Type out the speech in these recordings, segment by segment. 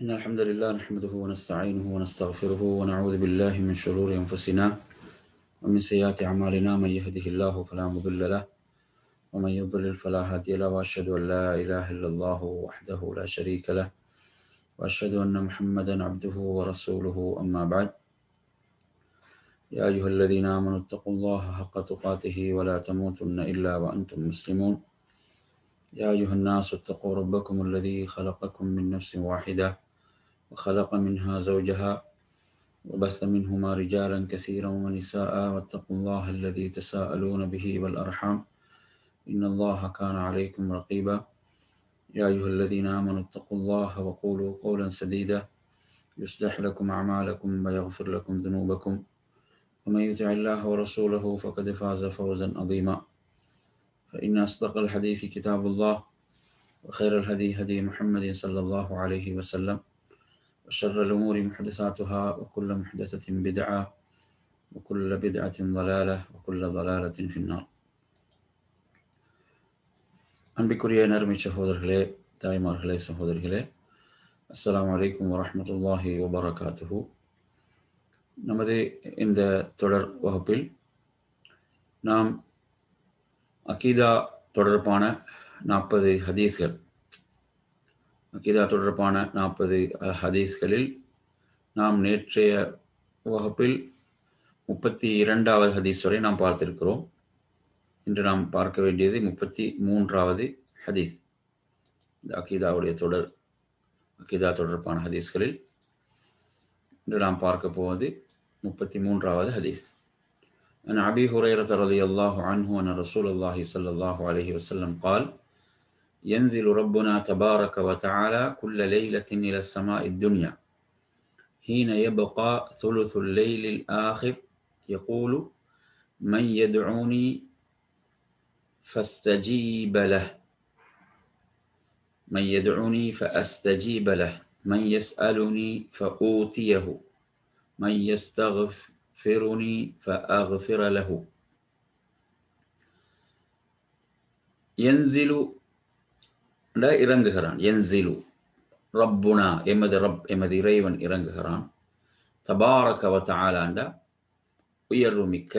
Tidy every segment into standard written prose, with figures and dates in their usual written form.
إن الحمد لله نحمده ونستعينه ونستغفره ونعوذ بالله من شرور أنفسنا ومن سيئات أعمالنا. من يهده الله فلا مضل له ومن يضلل فلا هادي له، وأشهد أن لا إله إلا الله وحده لا شريك له، وأشهد أن محمدا عبده ورسوله. أما بعد، يا أيها الذين آمنوا اتقوا الله حق تقاته ولا تموتن إلا وأنتم مسلمون. يا أيها الناس اتقوا ربكم الذي خلقكم من نفس واحدة وخلق منها زوجها وبث منهما رجالا كثيرا ونساء، واتقوا الله الذي تساءلون به والأرحام إن الله كان عليكم رقيبا. يا أيها الذين آمنوا اتقوا الله وقولوا قولا سديدا يصلح لكم أعمالكم ويغفر لكم ذنوبكم، ومن يطع الله ورسوله فقد فاز فوزا عظيما. فإن أصدق الحديث كتاب الله، وخير الهدي هدي محمد صلى الله عليه وسلم، وشر الأمور محدثاتها، وكل محدثة بدعة، وكل بدعة ضلالة، وكل ضلالة في النار. அன்பிற்குரிய நறுமை சகோதரர்களே, தாய்மார்களே, சகோதரிகளே, அஸ்ஸலாமு அலைக்கும் வரஹ்மத்துல்லாஹி வபரகாத்துஹு. நமது இந்த தொடர் வகுப்பில் நாம் அகீதா தொடர்பான 40 ஹதீஸ்கள், அகீதா தொடர்பான 40 ஹதீஸ்களில் நாம் நேற்றைய வகுப்பில் 32வது ஹதீஸ் வரை நாம் பார்த்திருக்கிறோம். இன்று நாம் பார்க்க வேண்டியது 33வது ஹதீஸ். இந்த அகீதாவுடைய தொடர், அகீதா தொடர்பான ஹதீஸ்களில் இன்று நாம் பார்க்க போவது 33வது ஹதீஸ். عن أبي هريرة رضي الله عنه أن رسول الله صلى الله عليه وسلم قال: ينزل ربنا تبارك وتعالى كل ليلة إلى السماء الدنيا حين يبقى ثلث الليل الآخر يقول: من يدعوني فاستجيب له، من يدعوني فأستجيب له، من يسألني فأوتيه، من يستغفرني فأغفر له. ينزل لا இறங்குகிறான். ينزل ربنا எமது ரப், எமது இறைவன் இறங்குகிறான். தபாரக வ தஆலா உயர்வுமிக்க,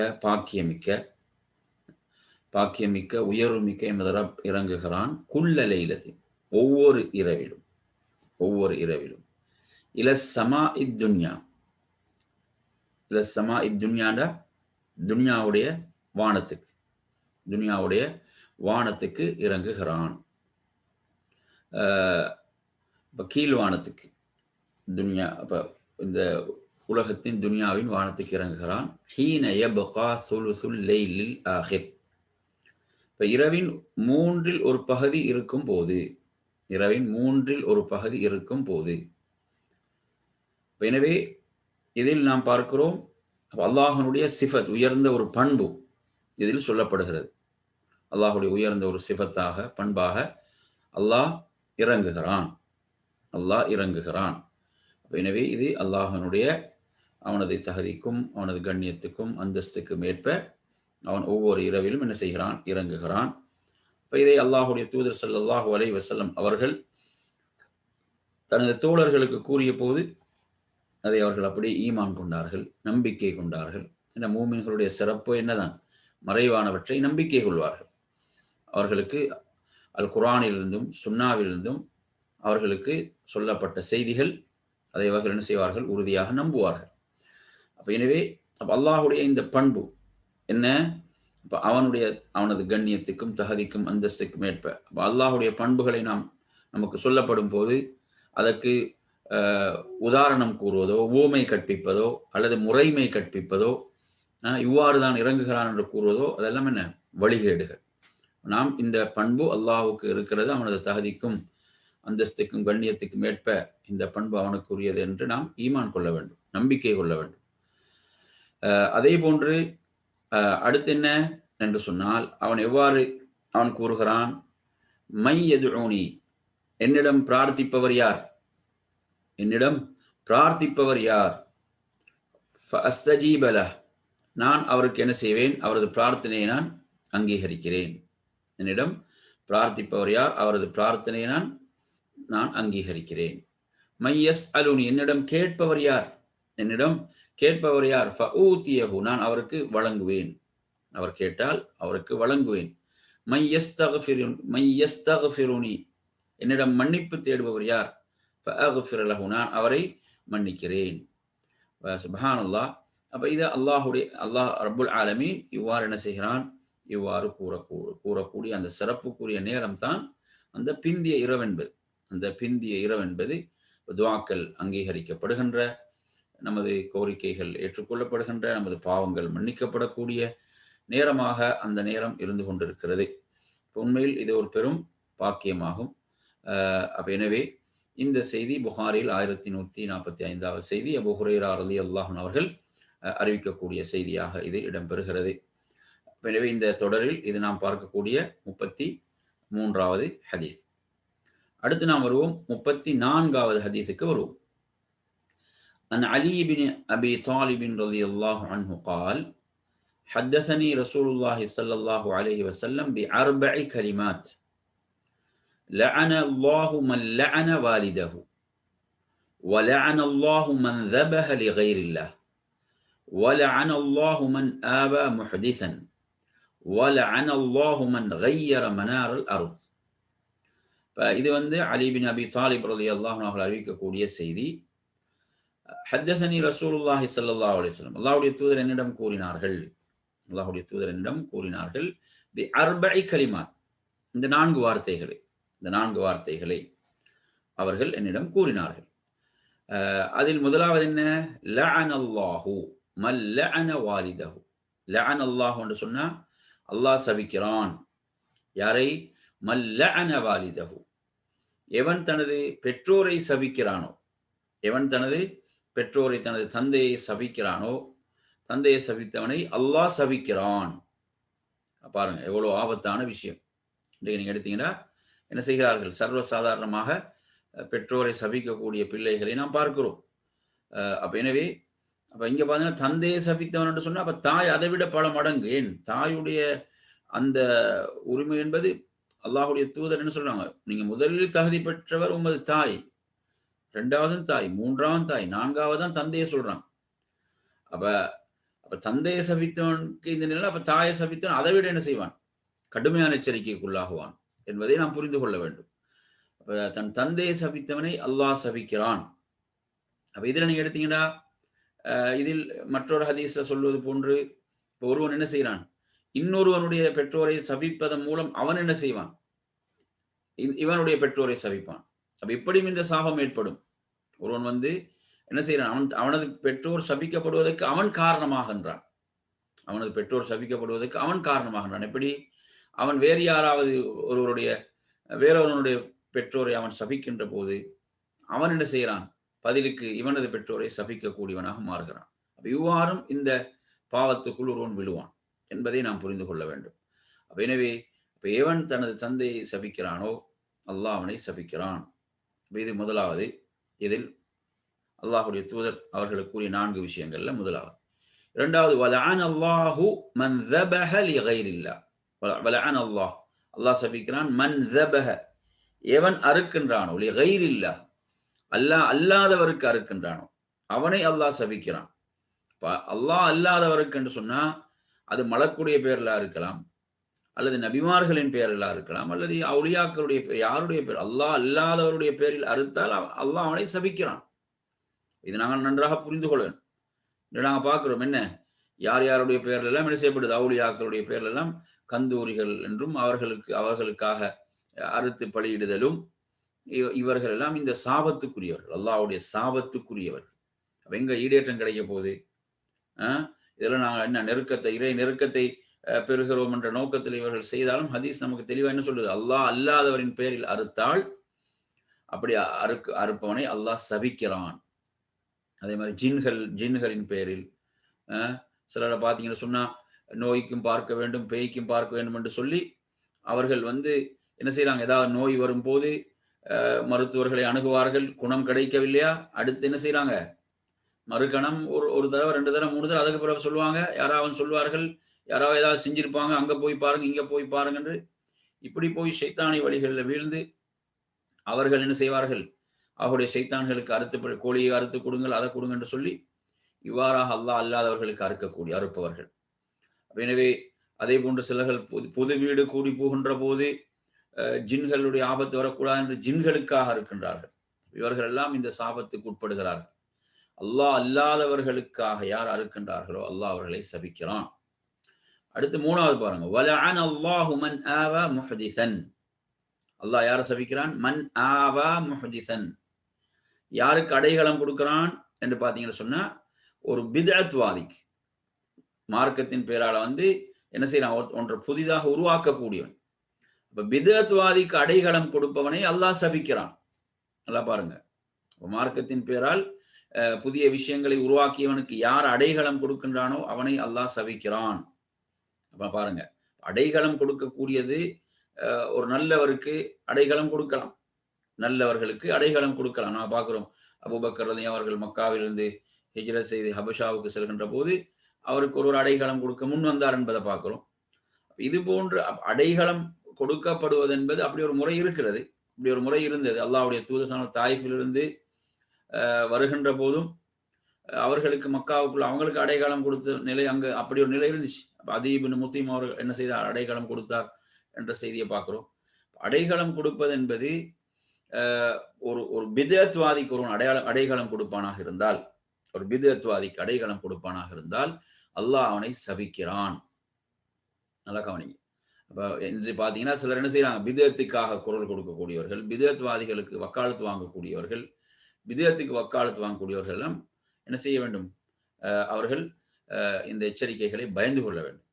பாக்கியமிக்க, உயர்வுமிக்க எமது ரப் இறங்குகிறான். குல்ல லைலத்தின் ஒவ்வொரு இரவிலும் இலஸ்ஸமா இத்துன்யா, இலஸ்ஸமா இத்துன்யாண்டா துன்யாவுடைய வானத்துக்கு இறங்குகிறான். இப்போ கீழ்வானத்துக்கு, துன்யா, இப்போ இந்த உலகத்தின் துன்யாவின் வானத்துக்கு இறங்குகிறான். ஹீன யப்கா சுலுசுல் லைலில் ஆஹிர், இப்போ இரவின் மூன்றில் ஒரு பகுதி இருக்கும் போது. எனவே இதில் நாம் பார்க்கிறோம், அல்லாஹ்வுடைய சிஃபத், உயர்ந்த ஒரு பண்பு இதில் சொல்லப்படுகிறது. அல்லாஹ்வுடைய உயர்ந்த ஒரு சிஃபத்தாக, பண்பாக அல்லாஹ் இறங்குகிறான். எனவே இது அல்லாஹ்வுடைய, அவனது தகுதிக்கும் அவனது கண்ணியத்துக்கும் அந்தஸ்துக்கும் ஏற்ப அவன் ஒவ்வொரு இரவிலும் என்ன செய்கிறான்? இறங்குகிறான். இப்போ இதை அல்லாஹ்வுடைய தூதர் ஸல்லல்லாஹு அலைஹி வஸல்லம் அவர்கள் தனது தோழர்களுக்கு கூறிய போது அதை அவர்கள் அப்படியே ஈமான் கொண்டார்கள், நம்பிக்கை கொண்டார்கள். ஏன்னா மூமின்களுடைய சிறப்பு என்னதான்? மறைவானவற்றை நம்பிக்கை கொள்வார்கள். அவர்களுக்கு அல் குர்ஆனிலிருந்தும் சுன்னாவிலிருந்தும் அவர்களுக்கு சொல்லப்பட்ட செய்திகள், அதை அவர்கள் என்ன செய்வார்கள்? உறுதியாக நம்புவார்கள். அப்போ எனவே அல்லாஹ்வுடைய இந்த பண்பு என்ன? இப்போ அவனது கண்ணியத்துக்கும் தகுதிக்கும் அந்தஸ்துக்கும் ஏற்ப அல்லாஹ்வுடைய பண்புகளை நமக்கு சொல்லப்படும் போது அதற்கு உதாரணம் கூறுவதோ, ஊமை கற்பிப்பதோ, அல்லது முறைமை கற்பிப்பதோ, இவ்வாறு தான் இறங்குகிறான் என்று கூறுவதோ, அதெல்லாம் என்ன? வழிகேடுகள். நாம் இந்த பண்பு அல்லாஹ்வுக்கு இருக்கிறது, அவனது தகுதிக்கும் அந்தஸ்துக்கும் கண்ணியத்துக்கும் ஏற்ப இந்த பண்பு அவனுக்குரியது என்று நாம் ஈமான் கொள்ள வேண்டும், நம்பிக்கை கொள்ள வேண்டும். அதே போன்று அடுத்து என்ன என்று சொன்னால், அவன் கூறுகிறான், மை யதுஊனி, என்னிடம் பிரார்த்திப்பவர் யார்? ஃபஅஸ்தஜீப லஹ், நான் அவருக்கு என்ன செய்வேன்? அவரது பிரார்த்தனையை நான் அங்கீகரிக்கிறேன். என்னிடம் பிரார்த்திப்பவர் யார்? அவரது பிரார்த்தனையை நான் அங்கீகரிக்கிறேன். மையஸ் அலுனி, என்னிடம் கேட்பவர் யார், என்னிடம் கேட்பவர் யார், ஃபஊதியஹு, நான் அவருக்கு வழங்குவேன், அவர் கேட்டால் அவருக்கு வழங்குவேன். மையஸ்தக்ஃபிருனி, என்னிடம் மன்னிப்பு தேடுபவர் யார், ஃபஅக்ஃபிர் லஹு, நான் அவரை மன்னிக்கிறேன். சுப்ஹானல்லாஹ். அப்ப இது அல்லாஹ் ரப்புல் ஆலமீன் இவ்வாறு என்ன செய்கிறான், இவ்வாறு கூறக்கூடிய அந்த சிறப்புக்குரிய நேரம் தான் அந்த பிந்திய இரவென்பது. அந்த பிந்திய இரவென்பது துஆக்கள் அங்கீகரிக்கப்படுகின்ற, நமது கோரிக்கைகள் ஏற்றுக்கொள்ளப்படுகின்ற, நமது பாவங்கள் மன்னிக்கப்படக்கூடிய நேரமாக அந்த நேரம் இருந்து கொண்டிருக்கிறது. உண்மையில் இது ஒரு பெரும் பாக்கியமாகும். அப்ப எனவே இந்த செய்தி புகாரில் 1145வது செய்தி, அபூ ஹுரைரா ரலியல்லாஹு அன்ஹு அவர்கள் அறிவிக்கக்கூடிய செய்தியாக இது இடம்பெறுகிறது. எனவே இந்த தொடரில் இது நாம் பார்க்கக்கூடிய 33வது ஹதீஸ். அடுத்து நாம் வருவோம் 34வது ஹதீஸுக்கு வருவோம். அன் அலி இப்னு அபி தாலிப் ரலியல்லாஹு அன்ஹு قال حدثني رسول الله صلى الله عليه وسلم بأربع كلمات لعن الله من لعن والده ولعن الله من ذبح لغير الله ولعن الله من آبى محدثا ولعن الله من غير منار الأرض. இது அலி பின் அபி தாலிப் ரலியல்லாஹு அன்ஹு அறிவிக்கக்கூடிய செய்தி. ஹத்தஸனி ரசூலுல்லாஹி ஸல்லல்லாஹு அலைஹி வஸல்லம், அல்லாஹ்வுடைய தூதர் என்னிடம் கூறினார்கள், அல்லாஹ்வுடைய தூதர் என்னிடம் கூறினார்கள், பி அர்பஇ கலிமாத், இந்த நான்கு வார்த்தைகளை அவர்கள் என்னிடம் கூறினார்கள். அதில் முதலாவது என்ன, லஅனல்லாஹு மல் லஅன வாலிதஹு. லஅனல்லாஹு என்று சொன்னா அல்லாஹ் சபிக்கிறான். யாரை? மல் லஅன வாலிதஹு, எவன் தனது பெற்றோரை சபிக்கிறானோ, எவன் தனது பெற்றோரை, தனது தந்தையை சபிக்கிறானோ, தந்தையை சபித்தவனை அல்லாஹ் சபிக்கிறான். பாருங்க எவ்வளவு ஆபத்தான விஷயம். இன்றைக்கு நீங்க எடுத்தீங்கன்னா என்ன செய்கிறார்கள், சர்வசாதாரணமாக பெற்றோரை சபிக்கக்கூடிய பிள்ளைகளை நாம் பார்க்கிறோம். அப்ப எனவே இங்க பாத்தீங்கன்னா தந்தையை சபித்தவன் என்று சொன்னா, அப்ப தாய் அதை விட பல மடங்கு. ஏன், தாயுடைய அந்த உரிமை என்பது அல்லாஹ்வுடைய தூதர் என்ன சொல்றாங்க, நீங்க முதலில் தகுதி பெற்றவர் உமது தாய், இரண்டாவது தாய், மூன்றாவது தாய், நான்காவது தான் தந்தையை சொல்றாங்க. அப்ப தந்தையை சபித்தவனுக்கு இந்த நிலை, அப்ப தாயை சபித்தவன் அதை விட என்ன செய்வான், கடுமையான எச்சரிக்கைக்குள்ளாகுவான் என்பதை நாம் புரிந்து கொள்ள வேண்டும். தன் தந்தையை சபித்தவனை அல்லாஹ் சபிக்கிறான். அப்ப இதுல நீங்க எடுத்தீங்கன்னா, இதில் மற்றொரு ஹதீஸ சொல்வது போன்று, ஒருவன் என்ன செய்யறான், இன்னொருவனுடைய பெற்றோரை சபிப்பதன் மூலம் அவன் என்ன செய்வான், இவனுடைய பெற்றோரை சபிப்பான். அப்ப இப்படியும் இந்த சாபம் ஏற்படும். ஒருவன் என்ன செய்யறான், அவனது பெற்றோர் சபிக்கப்படுவதற்கு அவன் காரணமாகின்றான். அவனது பெற்றோர் சபிக்கப்படுவதற்கு அவன் காரணமாகின்றான். எப்படி, அவன் வேறு யாராவது வேறொருவனுடைய பெற்றோரை அவன் சபிக்கின்ற போது அவன் என்ன செய்யறான், பதிலுக்கு இவனது பெற்றோரை சபிக்கக்கூடியவனாக மாறுகிறான். அப்ப இவ்வாறும் இந்த பாவத்துக்குள் ஒருவன் விழுவான் என்பதை நாம் புரிந்து கொள்ள வேண்டும். அப்ப எனவே எவன் தனது தந்தையை சபிக்கிறானோ அல்லாஹ் அவனை சபிக்கிறான். இது முதலாவது. இதில் அல்லாஹ்வுடைய தூதர் அவர்களுக்கு கூறிய 4 விஷயங்கள்ல முதலாவது. இரண்டாவது, வலஅன அல்லாஹு மன் ذبح لغيرில்லாஹ். வலஅன அல்லாஹ், அல்லாஹ் சபிக்கிறான், மன் ذبح, எவன் அறுக்கின்றானோ, லிகைரில்லாஹ், அல்லாஹ் அல்லாதவருக்கு அறுக்கின்றானோ அவனை அல்லாஹ் சபிக்கிறான். அல்லாஹ் அல்லாதவருக்கு என்று சொன்னா அது மலக்குடைய பேர்ல இருக்கலாம், அல்லது நபிமார்களின் பெயரில் இருக்கலாம், அல்லது அவுலியாக்களுடைய யாருடைய பேர், அல்லாஹ் அல்லாதவருடைய பேரில் அறுத்தால் அல்லாஹ் அவனை சபிக்கிறான். இது நாங்கள் நன்றாக புரிந்து கொள்ள வேண்டும். நாங்கள் பார்க்கிறோம் என்ன, யார் யாருடைய பேர்ல எல்லாம் என்ன செய்யப்படுது, அவுலியாக்களுடைய பேர்ல எல்லாம் கந்தூரிகள் என்றும் அவர்களுக்காக அறுத்து பலியிடுதலும், இவர்கள் எல்லாம் இந்த சாபத்துக்குரியவர்கள், அல்லாஹ்வுடைய சாபத்துக்குரியவர்கள். எங்க ஈடேற்றம் கிடைக்க போகுது? இதெல்லாம் நாங்கள் என்ன இறை நெருக்கத்தை பெறுகிறோம் என்ற நோக்கத்தில் இவர்கள் செய்தாலும் ஹதீஸ் நமக்கு தெளிவாக என்ன சொல்லுது, அல்லாஹ் அல்லாதவரின் பேரில் அறுத்தால் அப்படி அறுப்பவனை அல்லாஹ் சபிக்கிறான். அதே மாதிரி ஜின்களின் பேரில் சிலரை பார்த்தீங்கன்னு சொன்னா, நோய்க்கும் பார்க்க வேண்டும், பேய்க்கும் பார்க்க வேண்டும் என்று சொல்லி அவர்கள் என்ன செய்யறாங்க, ஏதாவது நோய் வரும்போது மருத்துவர்களை அணுகுவார்கள், குணம் கிடைக்கவில்லையா, அடுத்து என்ன செய்யறாங்க, மறுகணம் ஒரு தடவை 2 தடவை 3 தடவை அதுக்கு பிறகு சொல்லுவாங்க, யாராவது சொல்வார்கள், யாராவது ஏதாவது செஞ்சிருப்பாங்க, அங்க போய் பாருங்க, இங்க போய் பாருங்க என்று இப்படி போய் ஷைத்தானி வழிகளில் வீழ்ந்து அவர்கள் என்ன செய்வார்கள், அவருடைய சைத்தான்களுக்கு கோழியை அறுத்து கொடுங்கள், அதை கொடுங்க என்று சொல்லி இவ்வாறாக அல்லாஹ் அல்லாதவர்களுக்கு அறுப்பவர்கள். எனவே அதே போன்று சிலர்கள் பொது வீடு கூடி போகின்ற போது ஜின்களுடைய ஆபத்து வரக்கூடாது என்று ஜின்களுக்காக இருக்கின்றார்கள். இவர்கள் எல்லாம் இந்த சாபத்துக்கு உட்படுகிறார்கள். அல்லாஹ் அல்லாதவர்களுக்காக யார் அறுக்கின்றார்களோ அல்லாஹ் அவர்களை சபிக்கிறான். அடுத்து 3வது பாருங்க, வலஅன அல்லாஹு மன் ஆவா முஹ்திஸன். அல்லாஹ் யாரை சபிக்கிறான்? மன் ஆவா முஹ்திஸன். யாருக்கு அடைகலம் கொடுக்கிறான் என்று பார்த்தீங்கன்னு சொன்னா, ஒரு பித்அத்வாதிக்கு, மார்க்கத்தின் பேரால என்ன செய்யறான்? ஒன்றை புதிதாக உருவாக்கக்கூடியவன். இப்ப பித்அத்வாதிக்கு அடைகலம் கொடுப்பவனை அல்லாஹ் சபிக்கிறான். நல்லா பாருங்க, மார்க்கத்தின் பேரால் புதிய விஷயங்களை உருவாக்கியவனுக்கு யார் அடைகலம் கொடுக்கின்றானோ அவனை அல்லாஹ் சபிக்கிறான். அப்ப பாருங்க, அடைகலம் கொடுக்கக்கூடியது ஒரு நல்லவருக்கு அடைகலம் கொடுக்கலாம், நல்லவர்களுக்கு அடைகலம் கொடுக்கலாம். நான் பார்க்கிறோம், அபூபக்கர் ரலியல்லாஹு அவர்கள் மக்காவிலிருந்து ஹிஜ்ரத் செய்து ஹபஷாவுக்கு செல்கின்ற போது அவருக்கு ஒரு அடைகலம் கொடுக்க முன் வந்தார் என்பதை பார்க்கிறோம். இது போன்று அடைகலம் கொடுக்கப்படுவது என்பது அப்படி ஒரு முறை இருக்கிறது, இப்படி ஒரு முறை இருந்தது. அல்லாஹ்வுடைய தூதர் தாயிஃபிலிருந்து வருகின்ற போதும் அவர்களுக்கு மக்காவுக்குள்ள அவங்களுக்கு அடைகாலம் கொடுத்த நிலை அங்கே அப்படி ஒரு நிலை இருந்துச்சு. அதீ இப்னு முத்தீம் அவர்கள் என்ன செய்தார்? அடைகாலம் கொடுத்தார் என்ற செய்தியை பார்க்கிறோம். அடைகாலம் கொடுப்பது என்பது ஒரு பித்அத்வாதிக்கு ஒரு அடைகாலம் கொடுப்பானாக இருந்தால், ஒரு பித்அத்வாதிக்கு அடைகாலம் கொடுப்பானாக இருந்தால் அல்லாஹ் அவனை சபிக்கிறான். நல்லா கவனிங்க. அப்ப என்று பார்த்தீங்கன்னா சிலர் என்ன செய்யறாங்க? பித்அத்துக்காக குரல் கொடுக்கக்கூடியவர்கள், பித்அத்வாதிகளுக்கு வக்காலத்து வாங்கக்கூடியவர்கள், பித்அத்துக்கு வக்காலத்து வாங்கக்கூடியவர்கள் எல்லாம் என்ன செய்ய வேண்டும்? அவர்கள் இந்த எச்சரிக்கைகளை பயந்து கொள்ள வேண்டும்.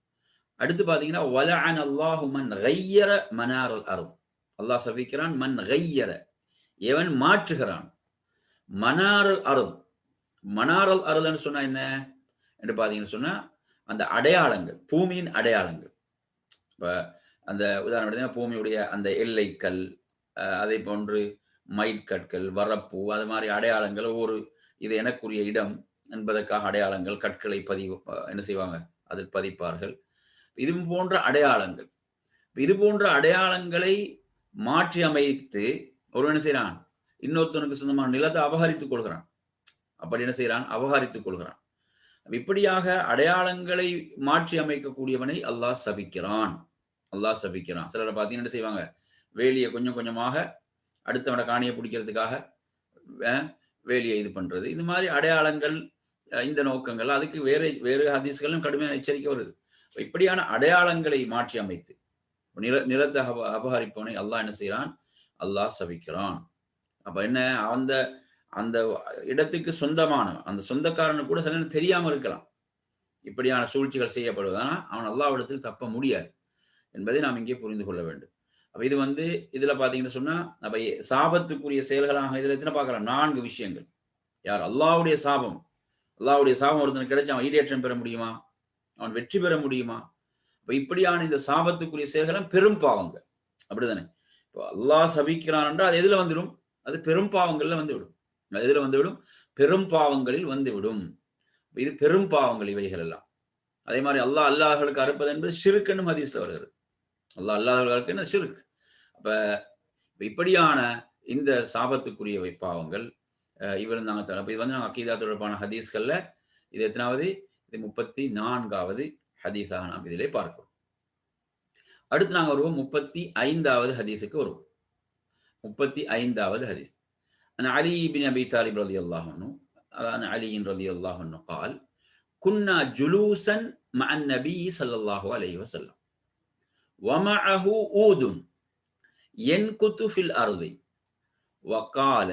அடுத்து பார்த்தீங்கன்னா, வலஅன அல்லாஹு மன் கய்யர மனாரல் அர்த். அல்லாஹ் சபிக்கிறான் மன் கய்யர, எவன் மாற்றுகிறான். மனாரல் அர்த், மனாரல் அர்த்னு சொன்னா என்ன என்று பார்த்தீங்கன்னு சொன்னா, அந்த அடையாளங்கள், பூமியின் அடையாளங்கள். இப்ப அந்த உதாரணம் பூமியுடைய அந்த எல்லைக்கல், அதே போன்று மைற்கற்கள், வரப்பு, அது மாதிரி அடையாளங்கள், இது எனக்குரிய இடம் என்பதற்காக அடையாளங்கள், கற்களை என்ன செய்வாங்க? அதில் பதிப்பார்கள். இது போன்ற அடையாளங்கள், இது போன்ற அடையாளங்களை மாற்றி அமைத்து ஒரு என்ன செய்யறான்? இன்னொருத்தனுக்கு சொந்தமான நிலத்தை அபகரித்துக் கொள்கிறான். அப்படி என்ன செய்யறான்? அபகரித்துக் கொள்கிறான். இப்படியாக அடையாளங்களை மாற்றி அமைக்கக்கூடியவனை அல்லாஹ் சபிக்கிறான். அல்லாஹ் சபிக்கிறான். சிலரை பார்த்தீங்கன்னா என்ன செய்வாங்க? வேலியை கொஞ்சம் கொஞ்சமாக அடுத்தவனை காணியை பிடிக்கிறதுக்காக வேலியை இது பண்றது, இது மாதிரி அடையாளங்கள், இந்த நோக்கங்கள், அதுக்கு வேறு ஹதீஸ்களும் கடுமையான எச்சரிக்கை வருது. இப்படியான அடையாளங்களை மாற்றி அமைத்து நிலத்தை அபகரிப்பவனை அல்லாஹ் என்ன செய்யறான்? அல்லாஹ் சபிக்கிறான். அப்ப என்ன, அந்த இடத்துக்கு சொந்தமான அந்த சொந்தக்காரனுக்கு கூட சில தெரியாம இருக்கலாம் இப்படியான சூழ்ச்சிகள் செய்யப்படுவதானா அவன் அல்லாஹ்விடத்தில் தப்ப முடியாது என்பதை நாம் இங்கே புரிந்து கொள்ள வேண்டும். அப்ப இது இதுல பாத்தீங்கன்னு சொன்னா, அப்ப சாபத்துக்குரிய செயல்களாக இதுல எத்தனை பார்க்கலாம்? 4 விஷயங்கள். யார்? அல்லாஹ்வுடைய சாபம் ஒருத்தனுக்கு கிடைச்சா அவன் ஈடேற்றம் பெற முடியுமா? அவன் வெற்றி பெற முடியுமா? இப்ப இப்படியான இந்த சாபத்துக்குரிய செயல்களும் பெரும் பாவங்கள், அப்படிதானே? இப்போ அல்லாஹ் சபிக்கிறான் என்றால் அது எதுல வந்துடும்? அது பெரும் பாவங்கள்ல வந்துவிடும். எதுல வந்துவிடும்? பெரும் பாவங்களில் வந்துவிடும். இது பெரும் பாவங்கள் இவைகள் எல்லாம். அதே மாதிரி அல்லாஹ் அல்லாஹ்களுக்கு அறுப்பது என்பது ஷிர்க்குன்னு ஹதீஸ்ல வருகிறது. அல்லாஹ் அல்லாஹ்களுக்கு என்ன? ஷிர்க். அப்ப இப்படியான இந்த சாபத்துக்குரிய பாவங்கள் இவர் நாங்க அப்ப இது நாங்கள் அக்கீதா தொடர்பான ஹதீஸ்கள்ல இது எத்தனாவது? இது 34வது ஹதீஸாக நாம் இதிலே பார்க்கிறோம். அடுத்து நாங்கள் வருவோம் 35வது ஹதீஸுக்கு வருவோம். 35வது ஹதீஸ். عن علي بن أبي طالب رضي الله عنه عن علي رضي الله عنه قال كنا جلوسا مع النبي صلى الله عليه وسلم ومعه عود ينكت في الأرض وقال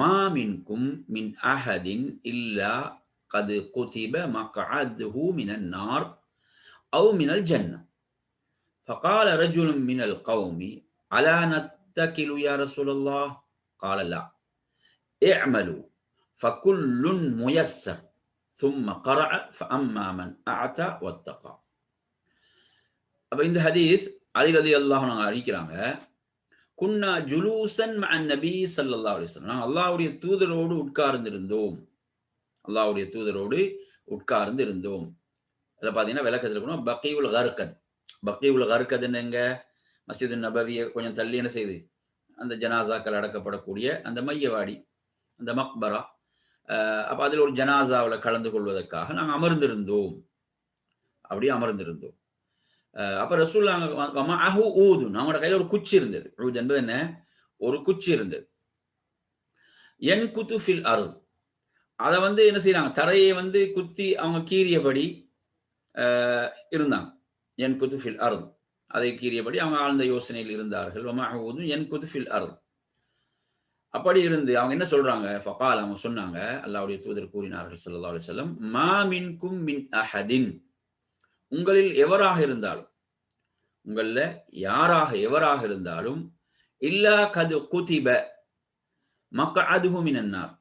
ما منكم من أحد إلا قد كتب مقعده من النار أو من الجنة فقال رجل من القوم ألا نتكل يا رسول الله قال لا اعملوا فكل ميسر ثم قرأ فأما من أعتى واتقى. அப்ப இந்த ஹதீஸ் அலி ரலியல்லாஹு அன்ஹு அறிவிக்கிறாங்க, குன்னா ஜுலூசன் மஅன் நபி ஸல்லல்லாஹு அலைஹி வஸல்லம், அல்லாஹ்வுடைய தூதரோடு உட்கார்ந்திருந்தோம். அத பாத்தீங்கன்னா விளக்கத்துல போனா பகீஉல் கர்கத். பகீஉல் கர்கத் என்னங்க? மஸ்ஜித் நபவியை கொஞ்சம் தள்ளி என்ன செய்யுது? அந்த ஜனாசாக்கள் அடக்கப்படக்கூடிய அந்த மையவாடி, அந்த மக்பரா. அப்ப அதில் ஒரு ஜனாசாவில் கலந்து கொள்வதற்காக நாங்கள் அமர்ந்திருந்தோம். அப்படியே அமர்ந்திருந்தோம். அப்ப ரசூலுல்லாஹ் அஹு ஊதுன், அவங்களோட கையில ஒரு குச்சி இருந்தது. ஊத் என்பது என்ன? ஒரு குச்சி இருந்தது. என் குத்து ஃபில் அருள், அதை வந்து என்ன செய்யறாங்க, தரையை வந்து குத்தி அவங்க கீறியபடி இருந்தாங்க. என் குத்து ஃபில் அருள், அதை கீறியபடி அவங்க ஆழ்ந்த யோசனையில் இருந்தார்கள். என் குத்து ஃபில் அருள், அப்படி இருந்து அவங்க என்ன சொல்றாங்க, ஃபகால், அவங்க சொன்னாங்க, அல்லாஹ்வுடைய தூதர் கூறினார்கள் ஸல்லல்லாஹு அலைஹி வஸல்லம், மா மின்கும் மின் அஹதின், உங்களில் எவராக இருந்தாலும், உங்கள யாராக எவராக இருந்தாலும், இல்லா கது குதிப மக்அதுஹு மினன் நார்,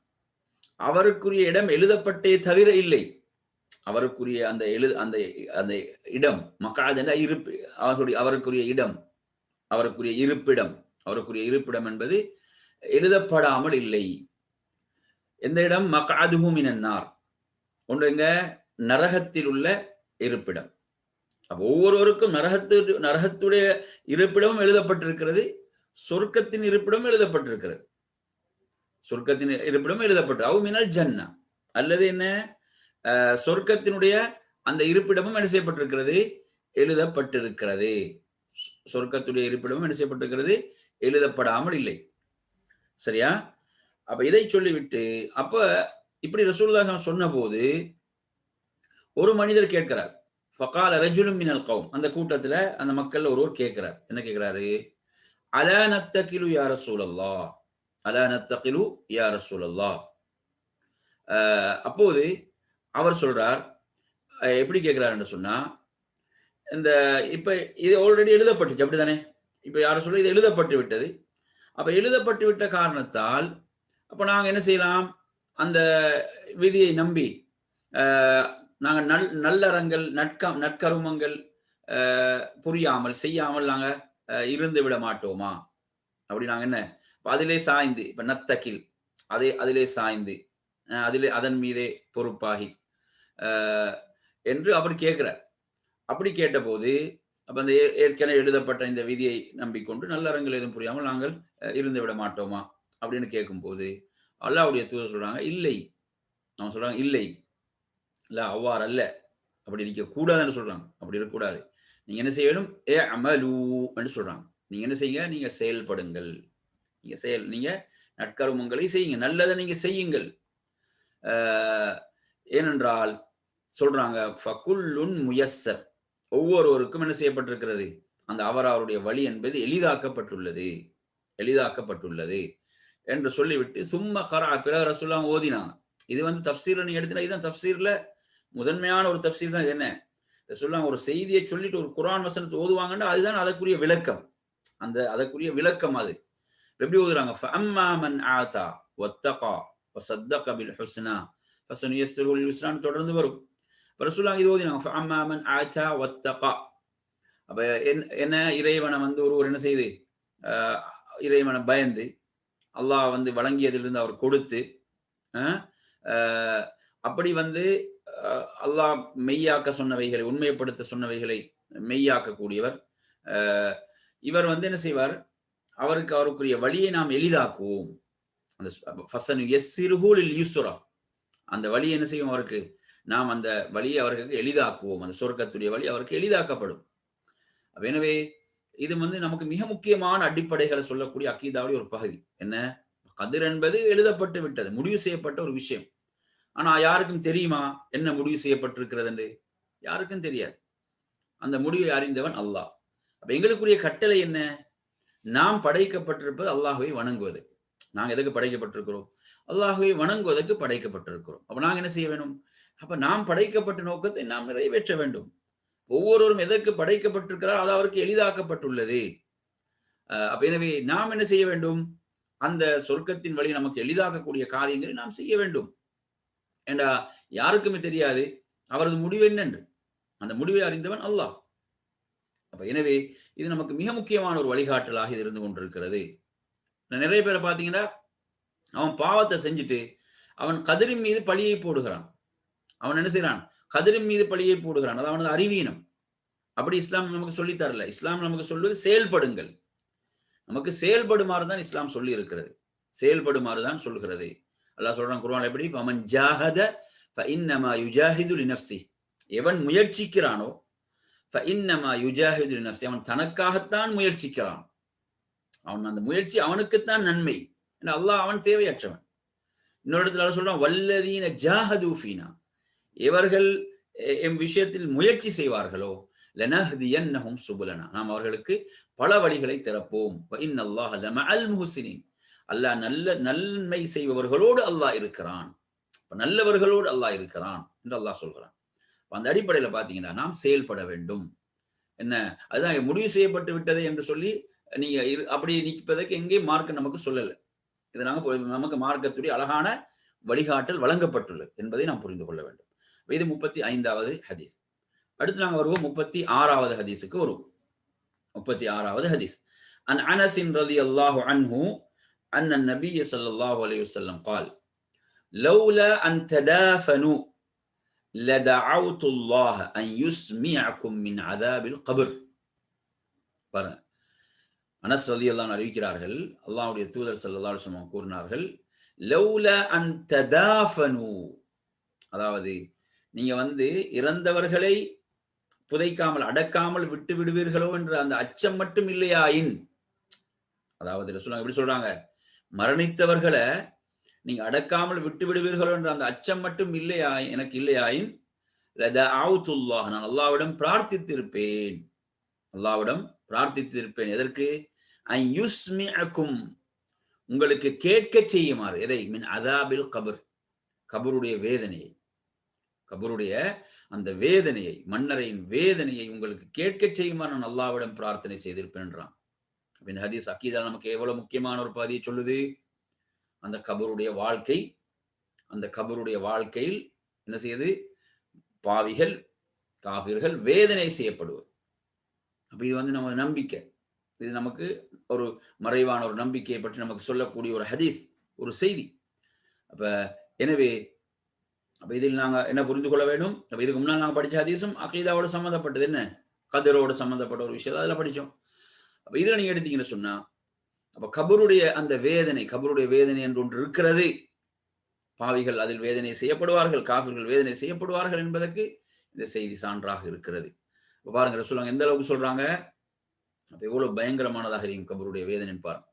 அவருக்குரிய இடம் எழுதப்பட்டே தவிர இல்லை. அவருக்குரிய அந்த அந்த இடம், மக்அத் என்ற இருப்பு, அவருக்குரிய இடம், அவருக்குரிய இருப்பிடம், அவருக்குரிய இருப்பிடம் என்பது எழுதப்படாமல் இல்லை. எந்த இடம்? மக்அதுஹு மினன் நார், ஒன்றுங்க நரகத்தில் உள்ள இருப்பிடம். அப்ப ஒவ்வொருவருக்கும் நரகத்துடைய இருப்பிடமும் எழுதப்பட்டிருக்கிறது, சொர்க்கத்தின் இருப்பிடமும் எழுதப்பட்டிருக்கிறது. சொர்க்கத்தின் இருப்பிடம் எழுதப்பட்டு, அவு மினல் ஜன்னா, அல்லது என்ன, சொர்க்கத்தினுடைய அந்த இருப்பிடமும் என்ன செய்யப்பட்டிருக்கிறது, எழுதப்பட்டிருக்கிறது. சொர்க்கத்துடைய இருப்பிடமும் என்ன செய்யப்பட்டிருக்கிறது, எழுதப்படாமல் இல்லை. சரியா? அப்ப இதை சொல்லிவிட்டு, அப்ப இப்படி ரசூலுல்லாஹ் சொன்ன போது ஒரு மனிதர் கேட்கிறார். ஃபகால ரஜுலும் மினல் கௌம், அந்த கூட்டத்துல அந்த மக்கள் ஒருவர் கேட்கிறார். என்ன கேட்கிறாரு? அலா நத்தகிலு யா ரசூலல்லாஹ், அலா நத்தகிலு யா ரசூலல்லாஹ். அப்போது அவர் சொல்றார், எப்படி கேட்கிறார் சொன்னா, இந்த இப்ப இது ஆல்ரெடி எழுதப்பட்டுச்சு, அப்படித்தானே? இப்ப யார சொல்ல, இது எழுதப்பட்டு விட்டது. அப்ப எழுதப்பட்டு விட்ட காரணத்தால் அப்ப நாங்க என்ன செய்யலாம், அந்த விதியை நம்பி நாங்கள் நல்லறங்கள் நற்கருமங்கள் புரியாமல் செய்யாமல் நாங்க இருந்து விட மாட்டோமா? அப்படி நாங்க என்ன அதிலே சாய்ந்து, இப்ப நத்தகில், அதிலே சாய்ந்து, அதன் மீதே பொறுப்பாகி என்று அப்படி கேட்கிறார். அப்படி கேட்ட போது, அப்ப அந்த ஏற்கனவே எழுதப்பட்ட இந்த விதியை நம்பிக்கொண்டு நல்லறங்கள் எதுவும் புரியாமல் நாங்கள் இருந்து விட மாட்டோமா அப்படின்னு கேட்கும்போது, அல்லாஹ்வுடைய தூதர் சொல்றாங்க, இல்லை. அவங்க சொல்றாங்க, இல்லை, இல்ல அவ்வாறு அல்ல, அப்படி இருக்க கூடாதுன்னு சொல்றாங்க. அப்படி இருக்கக்கூடாது, நீங்க என்ன செய்யணும், அமலு என்று சொல்றாங்க. நீங்க என்ன செய்யுங்க, நீங்க செயல்படுங்கள், நீங்க நற்கருமங்களை செய்யுங்க, நல்லதை நீங்க செய்யுங்கள். ஏனென்றால் சொல்றாங்க, ஃபகுல்லுன் முயஸ்ஸர், ஒவ்வொருவருக்கும் என்ன செய்யப்பட்டிருக்கிறது, அந்த அவருடைய வழி என்பது எளிதாக்கப்பட்டுள்ளது என்று சொல்லிவிட்டு, சும்ம கரா, பிறகு ரசூலுல்லாஹ் ஓதினாங்க. இது வந்து தஃப்சீர்ல நீங்க எடுத்தீங்கன்னா, இதுதான் தஃப்சீர்ல முதன்மையான ஒரு தஃப்சீர் தான். இது என்ன, ரசூலுல்லாஹ் ஒரு செய்தியை சொல்லிட்டு ஒரு குர்ஆன் வசனத்தை ஓதுவாங்கன்னா, அதுதான் அதற்குரிய விளக்கம். அதற்குரிய விளக்கம் அது. எப்படி ஓதுறாங்க, ஃபஅம்மா மன் ஆதா வத்தகா வஸத்தக பில் ஹுஸ்னா ஃபஸனுயஸ்ஸிருஹு லில் யுஸ்ரா தொடர்ந்து வரும். ரசூலுல்லாஹ் இது ஓதினாங்க, ஃபஅம்மா மன் ஆதா வத்தகா. அப்ப என்ன, இறைவனை வந்து ஒருவர் என்ன செய்து, இறைவனை பயந்து, அல்லாஹ் வந்து வழங்கியதிலிருந்து அவர் கொடுத்து, அப்படி வந்து அல்லாஹ் மெய்யாக்க சொன்னவைகளை, உண்மைப்படுத்த சொன்னவைகளை மெய்யாக்கக்கூடியவர். இவர் வந்து என்ன செய்வார், அவருக்குரிய வழியை நாம் எளிதாக்குவோம். அந்த ஃபஸனுயஸ்ஸிருஹு லில் யுஸ்ரா, அந்த வழியை என்ன செய்வோம், அவருக்கு நாம் அந்த வழியை அவருக்கு எளிதாக்குவோம். அந்த சொர்க்கத்துடைய வழி அவருக்கு எளிதாக்கப்படும். எனவே இது வந்து நமக்கு மிக முக்கியமான அடிப்படைகளை சொல்லக்கூடிய அக்கீதாவுடைய ஒரு பகுதி. என்ன, கதிர் என்பது எழுதப்பட்டு விட்டது, முடிவு செய்யப்பட்ட ஒரு விஷயம். ஆனா யாருக்கும் தெரியுமா என்ன முடிவு செய்யப்பட்டிருக்கிறது என்று? யாருக்கும் தெரியாது. அந்த முடிவை அறிந்தவன் அல்லாஹ். அப்ப எங்களுக்குரிய கட்டளை என்ன, நாம் படைக்கப்பட்டிருப்பது அல்லாஹ்வை வணங்குவது. நாங்க எதுக்கு படைக்கப்பட்டிருக்கிறோம், அல்லாஹ்வை வணங்குவதற்கு படைக்கப்பட்டிருக்கிறோம். அப்ப நாங்க என்ன செய்ய வேண்டும், அப்ப நாம் படைக்கப்பட்ட நோக்கத்தை நாம் நிறைவேற்ற வேண்டும். ஒவ்வொருவரும் எதற்கு படைக்கப்பட்டிருக்கிறார், அது அவருக்கு எளிதாக்கப்பட்டுள்ளது. அப்ப எனவே நாம் என்ன செய்ய வேண்டும், அந்த சொர்க்கத்தின் வழி நமக்கு எளிதாக்கக்கூடிய காரியங்களை நாம் செய்ய வேண்டும். ஏண்டா யாருக்குமே தெரியாது அவரது முடிவு என்னென்று. அந்த முடிவை அறிந்தவன் அல்லாஹ். அப்ப எனவே இது நமக்கு மிக முக்கியமான ஒரு வழிகாட்டலாக இது இருந்து கொண்டிருக்கிறது. நிறைய பேரை பார்த்தீங்கன்னா, அவன் பாவத்தை செஞ்சுட்டு அவன் கதிரின் மீது பழியை போடுகிறான். அவன் என்ன செய்யறான், கதிரின் மீது பழியை போடுகிறான். அது அவனது அறிவீனம். அப்படி இஸ்லாம் நமக்கு சொல்லித்தரல. இஸ்லாம் நமக்கு சொல்வது செயல்படுங்கள். நமக்கு செயல்படுமாறு தான் இஸ்லாம் சொல்லி இருக்கிறது. செயல்படுமாறு தான் சொல்கிறது. அல்லாஹ் சொல்றான் குர்ஆன்ல எப்படி? ஃபமன் ஜாஹத ஃபஇன்னமா யுஜாஹிது லினஃப்ஸி. எவன் முயற்சிக்கிறானோ ஃபஇன்னமா யுஜாஹிது லினஃப்ஸி, அவன் தனக்காகத்தான் முயற்சிக்கிறான். அவன் அந்த முயற்சி அவனுக்குத்தான் நன்மை. ஏன்னா அல்லாஹ் அவன் தேவையற்றவன். இன்னொரு இடத்துல சொல்றான் வல்லதீன ஜாஹது ஃபீனா, எவர்கள் எம் விஷயத்தில் முயற்சி செய்வார்களோ லனஹ்தியன்னஹும் சுபுலனா, நாம் அவர்களுக்கு பல வழிகளை திறப்போம். இன்னல்லாஹ லமஅல் முஹ்சினீன், அல்லாஹ் நன்மை செய்பவர்களோடு அல்லாஹ் இருக்கிறான். நல்லவர்களோடு அல்லாஹ் இருக்கிறான் என்று அல்லாஹ் சொல்கிறான். அந்த அடிப்படையில் பார்த்தீங்கன்னா நாம் செயல்பட வேண்டும். என்ன அதுதான் முடிவு செய்யப்பட்டு விட்டது என்று சொல்லி நீங்க அப்படி நிற்பதற்கு எங்கேயும் மார்க்கம் நமக்கு சொல்லலை. இது நமக்கு மார்க்கத்துடைய அழகான வழிகாட்டல் வழங்கப்பட்டுள்ளது என்பதை நாம் புரிந்து கொள்ள வேண்டும். இது 35வது ஹதீஸ். அடுத்து நாங்கள் வருவோம் 36வது ஹதீஸுக்கு வருவோம். 36வது ஹதீஸ். அன் அனஸ் ரலியல்லாஹு அன்ஹு அன்ன நபிய ஸல்லல்லாஹு அலைஹி வஸல்லம் قال لولا أن تدافنوا لدعوت الله أن يسمعكم من عذاب القبر. பாருங்க, அனஸ் ரலியல்லாஹு அன்ஹு அறிவிக்கிறார்கள், அல்லாஹ்வுடைய தூதர் ஸல்லல்லாஹு அலைஹி வஸல்லம் கூறினார்கள், லௌலா அன் ததாஃபனு, அதாவது நீங்க இறந்தவர்களை புதைக்காமல் அடக்காமல் விட்டு விடுவீர்களோ என்ற அந்த அச்சம் மட்டும் இல்லையாயின், அதாவது ரசூலுல்லாஹ் எப்படி சொல்றாங்க, மரணித்தவர்களை நீங்க அடக்காமல் விட்டு விடுவீர்களோ என்ற அந்த அச்சம் மட்டும் எனக்கு இல்லையாயின் லதஅவுதுல்லாஹ், நான் அல்லாஹ்விடம் பிரார்த்தித்திருப்பேன். அல்லாஹ்விடம் பிரார்த்தித்திருப்பேன். எதற்கு? அன் யுஸ்மிஅக்கும், உங்களுக்கு கேட்க செய்யுமாறு. எதை? மின் அதாபில் கபர், கபருடைய வேதனையை, கபருடைய அந்த வேதனையை, மன்னரையின் வேதனையை உங்களுக்கு கேட்க செய்யுமாறு நான் அல்லாஹ்விடம் பிரார்த்தனை செய்திருப்பேன்றான். இந்த ஹதீஸ் அக்கீதா நமக்கு எவ்வளவு முக்கியமான ஒரு பகுதியை சொல்லுது. அந்த கபருடைய வாழ்க்கை, அந்த கபருடைய வாழ்க்கையில் என்ன செய்யுது? பாவிகள், காபிர்கள் வேதனை செய்யப்படுவது. அப்ப இது நம்ம நம்பிக்கை, இது நமக்கு ஒரு மறைவான ஒரு நம்பிக்கையை பற்றி நமக்கு சொல்லக்கூடிய ஒரு ஹதீஸ், ஒரு செய்தி. அப்ப எனவே இதில் நாங்க என்ன புரிந்து கொள்ள வேண்டும்? அப்ப இதுக்கு முன்னால் நாங்க படிச்ச ஹதீஸும் அகீதாவோட சம்பந்தப்பட்டது, என்ன கதரோட சம்பந்தப்பட்ட ஒரு விஷயம் அதில் படிச்சோம். அப்ப இதுல நீங்க எடுத்தீங்கன்னு சொன்னா, அப்ப கபருடைய அந்த வேதனை, கபருடைய வேதனை என்று ஒன்று இருக்கிறது. பாவிகள் அதில் வேதனை செய்யப்படுவார்கள், காஃபிர்கள் வேதனை செய்யப்படுவார்கள் என்பதற்கு இந்த செய்தி சான்றாக இருக்கிறது. இப்ப பாருங்க, ரசூலுல்லாஹ் எந்த அளவுக்கு சொல்றாங்க, அப்ப எவ்வளவு பயங்கரமானதாக இருக்கும் கபருடைய வேதனை பாருங்க.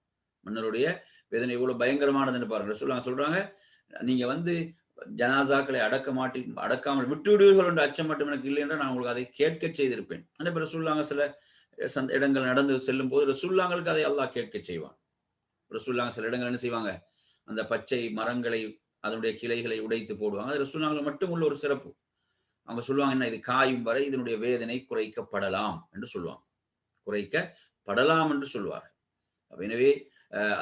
மன்னருடைய வேதனை எவ்வளவு பயங்கரமானதுன்னு பாருங்க. ரசூலுல்லாஹ் சொல்றாங்க, நீங்க ஜனாசாக்களை அடக்காமல் விட்டு விடுவீர்கள் என்ற அச்சம் மட்டும் எனக்கு இல்லை என்றால் நான் உங்களுக்கு அதை கேட்க செய்திருப்பேன். ஆனால் ரசூலுல்லாஹ் சில இடங்கள் நடந்து செல்லும் போது ரசூலுல்லாஹ்களுக்கு அதை அல்லாஹ் கேட்க செய்வான். ரசூலுல்லாஹ் சில இடங்கள் என்ன செய்வாங்க, அந்த பச்சை மரங்களை அதனுடைய கிளைகளை உடைத்து போடுவாங்க. அது ரசூலுல்லாஹ் மட்டும் உள்ள ஒரு சிறப்பு. அவங்க சொல்லுவாங்க, என்ன இது காயும் வரை இதனுடைய வேதனை குறைக்கப்படலாம் என்று சொல்லுவாங்க, குறைக்கப்படலாம் என்று சொல்வார். எனவே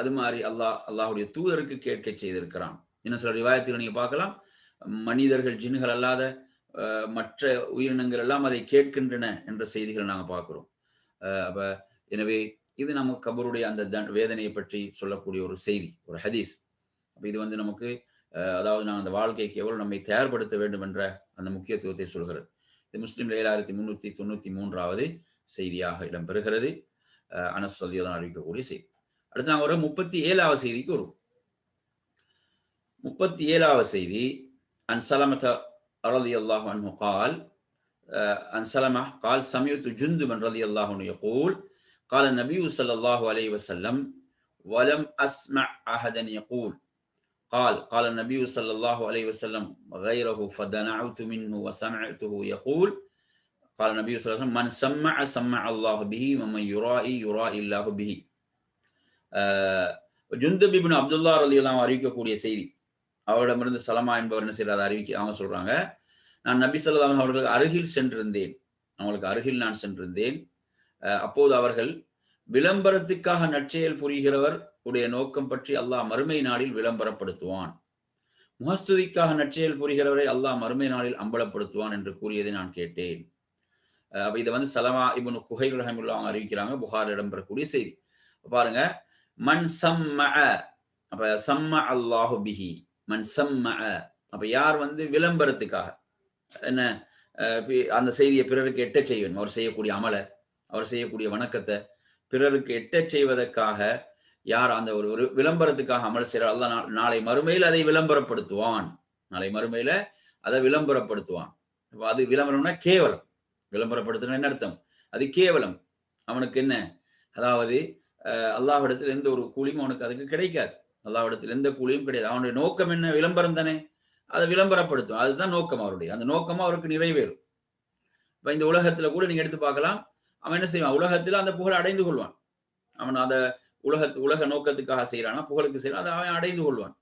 அது மாதிரி அல்லாஹுடைய தூதருக்கு கேட்க செய்திருக்கிறான். இன்னும் சில ரிவாயத்தில் நீங்க பார்க்கலாம், மனிதர்கள் ஜின்கள் அல்லாத மற்ற உயிரினங்கள் எல்லாம் அதை கேட்கின்றன என்ற செய்திகளை நாங்கள் பார்க்கிறோம். அப்ப எனவே இது நம்ம கபருடைய அந்த வேதனையை பற்றி சொல்லக்கூடிய ஒரு செய்தி, ஒரு ஹதீஸ். அப்ப இது நமக்கு அதாவது நான் அந்த வாழ்க்கைக்கு எவ்வளவு நம்மை தயார்படுத்த வேண்டும் என்ற அந்த முக்கியத்துவத்தை சொல்கிறது. இது முஸ்லிம் 7393வது செய்தியாக இடம்பெறுகிறது. அனஸ் ரலியல்லாஹு அறிவிக்கக்கூடிய செய்தி. அடுத்து நாங்கள் ஒரு 37வது செய்திக்கு வருவோம். 37வது செய்தி, அன் ஸலமத ரலியல்லாஹு அன்ஹு قال عن سلمة قال سمعت جندبا رضي الله عنه يقول قال النبي صلى الله عليه وسلم ولم أسمع أحدا يقول قال النبي صلى الله عليه وسلم غيره فدنعت منه وسمعته يقول قال النبي صلى الله عليه وسلم من سمع الله به ومن يرائي الله به. ஜுந்துப் இப்னு அப்துல்லா ரலியல்லாஹு அன்ஹு அறிவிக்கக்கூடிய செய்தி. அவரிடமிருந்து சலமா என்பவர் என்ன செய்யறாரு அவங்க சொல்றாங்க, நான் நபி ஸல்லல்லாஹு அலைஹி வஸல்லம் அவர்களுக்கு அருகில் சென்றிருந்தேன், அவங்களுக்கு அருகில் நான் சென்றிருந்தேன். அப்போது அவர்கள், விளம்பரத்துக்காக நற்செயல் புரிகிறவர் உடைய நோக்கம் பற்றி அல்லாஹ் மறுமை நாளில் விளம்பரப்படுத்துவான், முகஸ்துதிக்காக நற்செயல் புரிகிறவரை அல்லாஹ் மறுமை நாளில் அம்பலப்படுத்துவான் என்று கூறியதை நான் கேட்டேன். அப்ப இதை சலமா இப்னு குஹைல் ரஹிமஹுல்லாஹ் அவங்க அறிவிக்கிறாங்க, புகாரில் இடம்பெறக்கூடிய செய்தி. பாருங்க, மன் சம்மஅ, அப்ப சம்ம அல்லாஹு பிஹி, மன் சம்மஅ, அப்ப யார் விளம்பரத்துக்காக என்ன அந்த செய்தியை பிறருக்கு எட்ட செய்வேன், அவர் செய்யக்கூடிய அமலை, அவர் செய்யக்கூடிய வணக்கத்தை பிறருக்கு எட்டச் செய்வதற்காக யார் அந்த ஒரு விளம்பரத்துக்காக அமல் செய்கிறார், அல்லாஹ் நாளை மறுமையில் அதை விளம்பரப்படுத்துவான். நாளை மறுமையில அதை விளம்பரப்படுத்துவான். அது விளம்பரம்னா கேவலம். விளம்பரப்படுத்தணும் என்ன அர்த்தம்? அது கேவலம். அவனுக்கு என்ன, அதாவது அல்லாஹ்விடத்தில் எந்த ஒரு கூலியும் அவனுக்கு அதுக்கு கிடைக்காது. அல்லாஹ்விடத்தில் எந்த கூலியும் கிடையாது. அவனுடைய நோக்கம் என்ன? விளம்பரம் தானே. அதை விளம்பரப்படுத்தும். அதுதான் நோக்கம் அவருடைய. அந்த நோக்கமா அவருக்கு நிறைவேறும். இப்ப இந்த உலகத்துல கூட நீங்க எடுத்து பார்க்கலாம். அவன் என்ன செய்வான்? உலகத்துல அந்த புகழை அடைந்து கொள்வான். அவன் அந்த உலக நோக்கத்துக்காக செய்யறானா, புகழுக்கு செய்யறான், அதை அவன் அடைந்து கொள்வான்.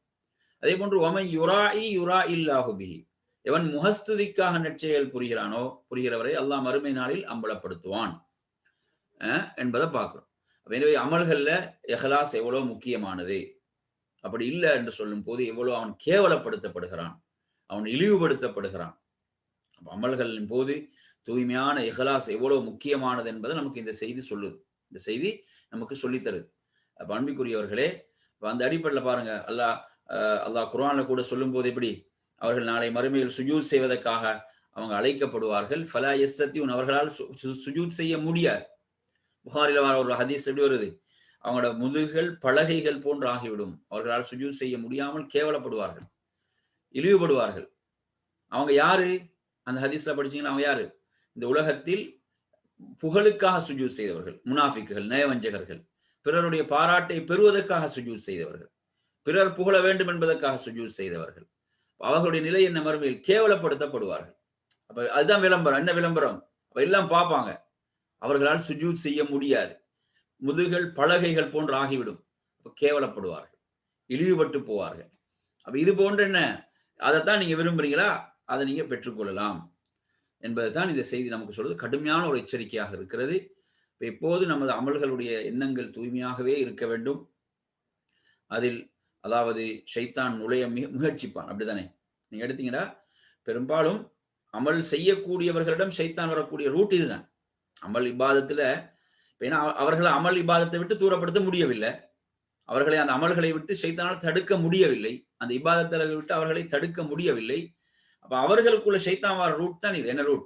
அதே போன்று ஒமை யுரா இல்லாஹு பிஹி, எவன் முகஸ்துதிக்காக நற்செயல் புரிகிறவரை அல்லாஹ் மறுமை நாளில் அம்பலப்படுத்துவான் என்பதை பார்க்கிறோம். எனவே அமல்கள்ல இஹ்லாஸ் எவ்வளவு முக்கியமானது. அப்படி இல்லை என்று சொல்லும் போது எவ்வளவு அவன் கேவலப்படுத்தப்படுகிறான், அவன் இழிவுபடுத்தப்படுகிறான். அமல்களின் போது தூய்மையான இஹ்லாஸ் எவ்வளவு முக்கியமானது என்பதை நமக்கு இந்த செய்தி சொல்லுது. இந்த செய்தி நமக்கு சொல்லித்தருது. அப்ப அன்பிற்குரியவர்களே, அந்த அடிப்படையில் பாருங்க, அல்லாஹ் குர்ஆன்ல கூட சொல்லும் போது எப்படி அவர்கள் நாளை மறுமையில் சுஜூத் செய்வதற்காக அவங்க அழைக்கப்படுவார்கள். ஃபலா யஸ்தத்தியூன், அவர்களால் சுஜூத் செய்ய முடியாது. புகாரில வர ஒரு ஹதீஸ் எப்படி வருது? அவங்களோட முதுகுகள் பலகைகள் போன்று ஆகிவிடும். அவர்களால் சுஜூத் செய்ய முடியாமல் கேவலப்படுவார்கள், இழிவுபடுவார்கள். அவங்க யாரு? அந்த ஹதீஸ்ல படிச்சீங்கன்னா அவங்க யாரு? இந்த உலகத்தில் புகழுக்காக சுஜூத் செய்தவர்கள், முனாஃபிக்குகள், நயவஞ்சகர்கள், பிறருடைய பாராட்டை பெறுவதற்காக சுஜூத் செய்தவர்கள், பிறர் புகழ வேண்டும் என்பதற்காக சுஜூத் செய்தவர்கள். அவர்களுடைய நிலை என்ன? மறுமையில் கேவலப்படுத்தப்படுவார்கள். அப்ப அதுதான் விளம்பரம். என்ன விளம்பரம்? அப்ப எல்லாம் பார்ப்பாங்க, அவர்களால் சுஜூத் செய்ய முடியாது, முதுகுகள் பலகைகள் போன்று ஆகிவிடும், கேவலப்படுவார்கள், இழிவுபட்டு போவார்கள். அப்ப இது போன்ற என்ன, அதைத்தான் நீங்க விரும்புறீங்களா? அதை நீங்க பெற்றுக்கொள்ளலாம் என்பதுதான் இந்த செய்தி நமக்கு சொல்றது. கடுமையான ஒரு எச்சரிக்கையாக இருக்கிறது. எப்போது நமது அமல்களுடைய எண்ணங்கள் தூய்மையாகவே இருக்க வேண்டும். அதில் அதாவது ஷைத்தான் நுழைய முயற்சிப்பான். அப்படித்தானே? நீங்க எடுத்தீங்கன்னா பெரும்பாலும் அமல் செய்யக்கூடியவர்களிடம் ஷைத்தான் வரக்கூடிய ரூட் இதுதான். அமல் இபாதத்துல, ஏன்னா அவர்களை அமல் இபாதத்தை விட்டு தூரப்படுத்த முடியவில்லை, அவர்களை அந்த அமல்களை விட்டு ஷைத்தானால் தடுக்க முடியவில்லை, அந்த இபாதத்தை விட்டு அவர்களை தடுக்க முடியவில்லை. அப்ப அவர்களுக்குள்ள ஷைத்தான் வர ரூட் தான் இது. என்ன ரூட்?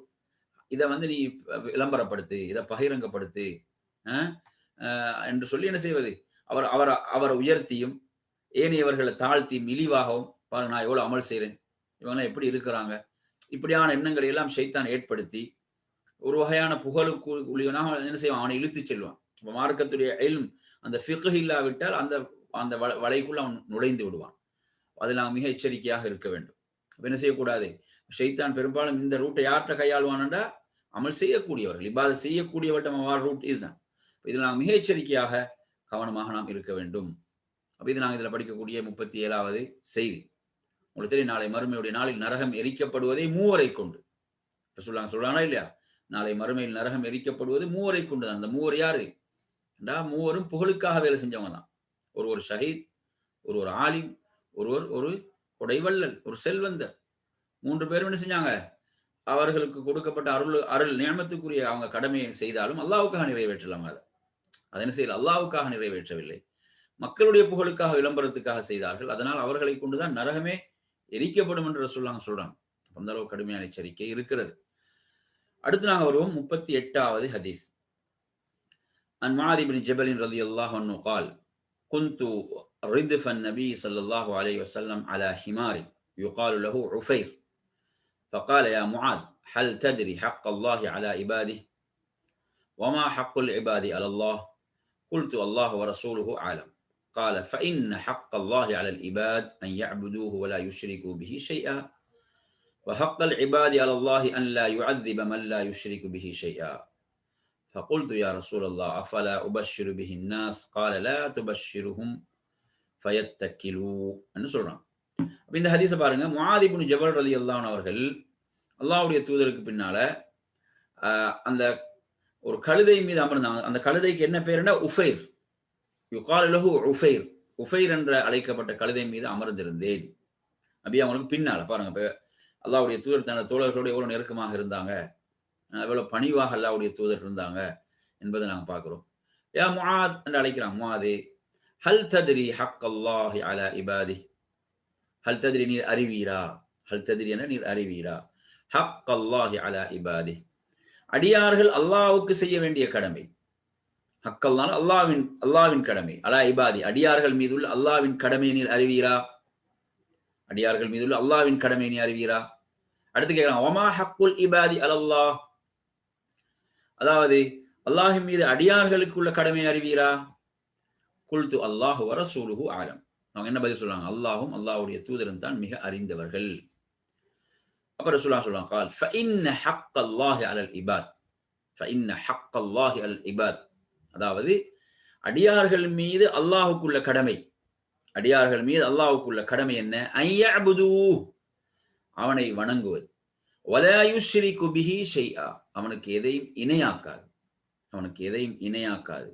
இதை நீ விளம்பரப்படுத்து, இதை பகிரங்கப்படுத்து என்று சொல்லி என்ன செய்வது? அவரை உயர்த்தியும் ஏனையவர்களை தாழ்த்தியும் இழிவாகவும், பாருங்க நான் எவ்வளவு அமல் செய்யறேன், இவங்கெல்லாம் எப்படி இருக்கிறாங்க, இப்படியான எண்ணங்களை எல்லாம் ஷைத்தான் ஏற்படுத்தி ஒரு வகையான புகழுக்கு என்ன செய்வான்? அவனை இழுத்து செல்வான். மார்க்கத்துடைய இல்ம், அந்த ஃபிக்ஹ் இல்லாவிட்டால் அந்த அந்த வலைக்குள்ள அவன் நுழைந்து விடுவான். அதில் நாம் மிக எச்சரிக்கையாக இருக்க வேண்டும். என்ன செய்யக்கூடாது? ஷைத்தான் பெரும்பாலும் இந்த ரூட்டை யார்கிட்ட கையாளுவான்டா? அமல் செய்யக்கூடியவர்கள், இபாதத் செய்யக்கூடியவர்கிட்ட ரூட் இதுதான். இதில் நாம் மிக எச்சரிக்கையாக கவனமாக நாம் இருக்க வேண்டும். அப்ப இது நாங்கள் இதில் படிக்கக்கூடிய 37வது செய்தி. உங்களுக்கு தெரியும், நாளை மறுமையுடைய நாளில் நரகம் எரிக்கப்படுவதை மூவரை கொண்டு சொல்றானா இல்லையா? நாளை மறுமையில் நரகம் எரிக்கப்படுவது மூவரை கொண்டு தான். அந்த மூவர் யாரு? மூவரும் புகழுக்காக வேலை செஞ்சவங்க தான். ஒரு ஷஹீத், ஒரு ஆலிம், ஒரு கொடைவள்ளல், ஒரு செல்வந்தர். 3 பேரும் என்ன செஞ்சாங்க? அவர்களுக்கு கொடுக்கப்பட்ட அருள் நியமத்துக்குரிய அவங்க கடமையை செய்தாலும் அல்லாஹ்வுக்காக நிறைவேற்றலாம். அதை என்ன செய்யல? அல்லாஹ்வுக்காக நிறைவேற்றவில்லை, மக்களுடைய புகழுக்காக, விளம்பரத்துக்காக செய்தார்கள். அதனால் அவர்களை கொண்டுதான் நரகமே எரிக்கப்படும் என்று ரசூலுல்லாஹ் சொல்றாங்க. அந்த அளவு கடுமையான எச்சரிக்கை இருக்கிறது. அடுத்து நாங்கள் வருவோம் 38வது ஹதீஸ். அன் முஆத் இப்னு ஜபல் ரலியல்லாஹு அன்ஹு قال كنت ردف النبي صلى الله عليه وسلم على حمار يقال له عفير فقال يا معاذ هل تدري حق الله على عباده وما حق العباد على الله قلت الله ورسوله أعلم قال فإن حق الله على العباد أن يعبدوه ولا يشركوا به شيئا وحق العباد على الله أن لا يعذب من لا يشرك به شيئا فقلت يا رسول الله أفلا أبشر به الناس قال لا تبشرهم فيتكلوا என்று சொல்றான். இந்த ஹதீஸை பாருங்க. முஆத் இப்னு ஜபல் ரலியல்லாஹு அன்ஹு அவர்கள் அல்லாஹ்வுடைய தூதருக்கு பின்னால அந்த ஒரு கழுதை மீது அமர்ந்தாங்க. அந்த கழுதைக்கு என்ன பேருன்னா உஃபைர், யுகால் லஹு உஃபைர், உஃபைர் என்ற அழைக்கப்பட்ட கழுதை மீது அமர்ந்திருந்தேன். நபி அவங்களுக்கு பின்னால பாருங்க, அல்லாஹ்வுடைய தூதர் தனது தோழர்களோடு எவ்வளவு நெருக்கமாக இருந்தாங்க, எவ்வளவு பணிவாக அல்லாஹ்வுடைய தூதர் இருந்தாங்க என்பதை நாங்கள் பார்க்கிறோம். யா முஆத் என்று அழைக்கிறாங்க. முஆதே, ஹல் தத்ரி ஹக் அல்லாஹி அலா இபாதி, ஹல் தத்ரி நீர் அறிவீரா, ஹல் தத்ரி என நீர் அறிவீரா, ஹக் அல்லாஹி அலா இபாதி, அடியார்கள் அல்லாஹ்வுக்கு செய்ய வேண்டிய கடமை. ஹக்கல்லான அல்லாவின் கடமை. அலா இபாதி, அடியார்கள் மீதுள்ள அல்லாவின் கடமை நீர் அறிவீரா? அடியார்கள் மீதுள்ள அல்லாவின் கடமை நீ அறிவீரா? அடுத்து கேட்கலாம், ஒமா ஹக்குல் இபாதி அலல்லாஹ், அதாவது அல்லாஹின் மீது அடியார்களுக்குள்ள கடமை அறிவீரா? குல்து அல்லாஹு வ ரசூலுஹு ஆலம். அவங்க என்ன பதில் சொல்றாங்க? அல்லாஹும் அல்லாஹ்வுடைய தூதரும் தான் மிக அறிந்தவர்கள். அப்ப ரசூலுல்லாஹ் சொல்றாங்க, قال فإن حق الله على العباد فإن حق الله على العباد, அதாவது அடியார்கள் மீது அல்லாஹ்வுக்குள்ள கடமை, அடியார்கள் மீது அல்லாஹ்வுக்குள்ள கடமை என்ன? ஐயஅபுது, அவனை வணங்குவது, வலா யுஷ்ரிகு பிஹி ஷைஆ, அவனுக்கு எதையும் இணையாக்காது, அவனுக்கு எதையும் இணையாக்காது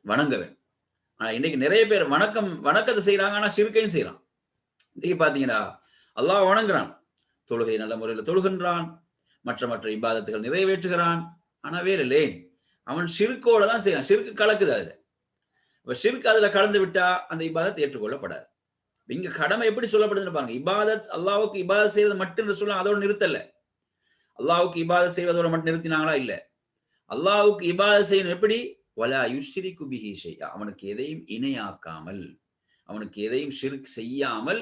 வணங்க வேண்டும். ஆனா இன்னைக்கு நிறைய பேர் வணக்கத்தை செய்யறாங்க, ஆனா ஷிர்கையும் செய்யறான். இன்னைக்கு பாத்தீங்கன்னா அல்லாஹ் வணங்குறான், தொழுகை நல்ல முறையில் தொழுகின்றான், மற்ற இபாதத்துகள் நிறைவேற்றுகிறான், ஆனா வேற லேன் அவன் ஷிர்கோட தான் செய்யறான். ஷிர்கு கலக்குது அதுல. இப்ப ஷிர்க் அதுல கலந்து விட்டா அந்த இபாதத் ஏற்றுக்கொள்ளப்படாது. இங்க கடமை எப்படி சொல்லப்படுதுன்னு பாருங்க. இபாதத், அல்லாஹ்வுக்கு இபாதத் செய்வது மட்டும் சொல்ல அதோட நிறுத்தல. அல்லாஹ்வுக்கு இபாதத் செய்வதோட மட்டும் நிறுத்தினாங்களா? இல்ல. அல்லாஹ்வுக்கு இபாதத் செய்யணும் எப்படி? வலா யுஷ்ரிகு பிஹி ஷைஆ, அவனுக்கு எதையும் இணையாக்காமல், அவனுக்கு எதையும் ஷிர்க் செய்யாமல்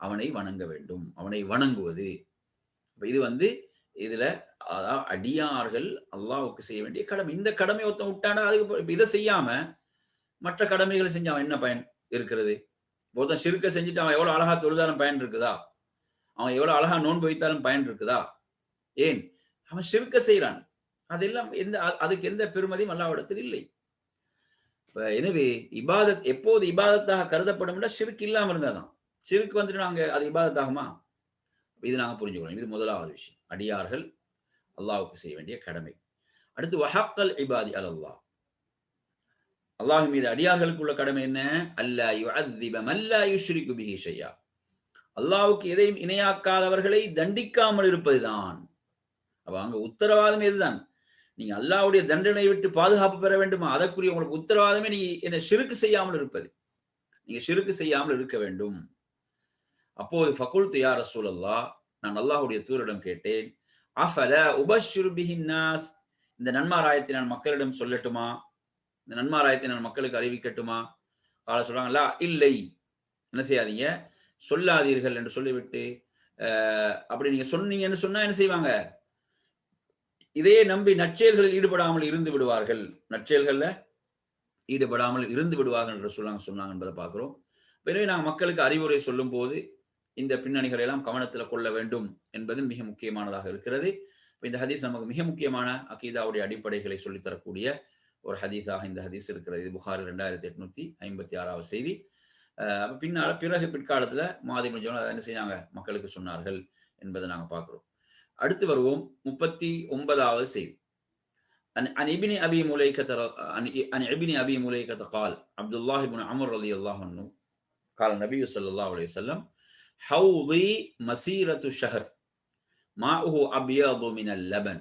அவனை வணங்க வேண்டும், அவனை வணங்குவது. இது இதுல அதாவது அடியார்கள் அல்லாஹ்வுக்கு செய்ய வேண்டிய கடமை. இந்த கடமை ஒருத்தன் விட்டானா அதுக்கு இதை செய்யாம மற்ற கடமைகளை செஞ்சு அவன் என்ன பயன் இருக்கிறது? ஒருத்தன் ஷிர்கை செஞ்சுட்டு அவன் எவ்வளவு அழகா தொழுதாலும் பயன் இருக்குதா? அவன் எவ்வளவு அழகா நோன்பு வைத்தாலும் பயன் இருக்குதா? ஏன்? அவன் ஷிர்கை செய்யறான். அதெல்லாம் அதுக்கு எந்த பெருமதியும் அல்லாஹ்விடத்தில் இல்லை. எனவே இபாதத் எப்போது இபாதத்தாக கருதப்படும், ஷிர்க் இல்லாம இருந்தாதான். ஷிர்க் வந்துட்டு நாங்க அது இபாதத்தாகுமா? இது நாங்க புரிஞ்சுக்கணும். இது முதலாவது விஷயம், அடியார்கள் அல்லாஹ்வுக்கு செய்ய வேண்டிய கடமை. அடுத்து வஹக்கல் இபாதி அலல்லாஹ், அல்லாஹ் மீது அடியார்களுக்கு உள்ள கடமை என்ன? அல்லா யுஅذிப மன் லா யுஷ்ரிகு பிஹி ஷைஆ, அல்லாஹ்வுக்கு எதையும் இணையாக்காதவர்களை தண்டிக்காமல் இருப்பதுதான். அப்ப அங்க உத்தரவாதம் எதுதான்? நீங்க அல்லாஹ்வுடைய தண்டனை விட்டு பாதுகாப்பு பெற வேண்டுமா? அதற்குரிய உங்களுக்கு உத்தரவாதமே நீங்க என்ன ஷிர்க் செய்யாமல் இருப்பது. நீங்க ஷிர்க் செய்யாமல் இருக்க வேண்டும். அப்போது ஃபகுல்து யா ரசூலல்லாஹ், நான் அல்லாஹ்வுடைய தூதரிடம் கேட்டேன், அஃபலா உபஷ்ஷிரு பிஹின் நாஸ், இந்த நன்மாராயத்தை நான் மக்களிடம் சொல்லட்டுமா? இந்த நன்மாராயத்தை நான் மக்களுக்கு அறிவிக்கட்டுமா? கால சொல்றாங்க, லா, இல்லை, என்ன செய்யாதீங்க, சொல்லாதீர்கள் என்று சொல்லிவிட்டு, அப்படி நீங்க சொன்னீங்கன்னு சொன்னா என்ன செய்வாங்க? இதே நம்பி நற்செயல்களில் ஈடுபடாமல் இருந்து விடுவார்கள், நற்செயல்கள்ல ஈடுபடாமல் இருந்து விடுவார்கள் என்று சொன்னாங்க என்பதை பார்க்கிறோம். எனவே நாங்கள் மக்களுக்கு அறிவுரை சொல்லும் போது இந்த பின்னணிகளை எல்லாம் கவனத்தில் கொள்ள வேண்டும் என்பது மிக முக்கியமானதாக இருக்கிறது. இந்த ஹதீஸ் நமக்கு மிக முக்கியமான அகீதாவுடைய அடிப்படைகளை சொல்லித்தரக்கூடிய ஒரு ஹதீஸாக இந்த ஹதீஸ் இருக்கிறது. இது புகாரி 2856 செய்தி. பிற்காலத்துல மாதி அதை என்ன செய்யாங்க? மக்களுக்கு சொன்னார்கள் என்பதை நாங்கள் பார்க்கிறோம். அடுத்து வருவோம் 39வது செய்தி. عن ابن ابي مليكة قال عبد الله بن عمرو رضي الله عنه قال النبي صلى الله عليه وسلم حوضي مسيرة شهر ماؤه أبيض من اللبن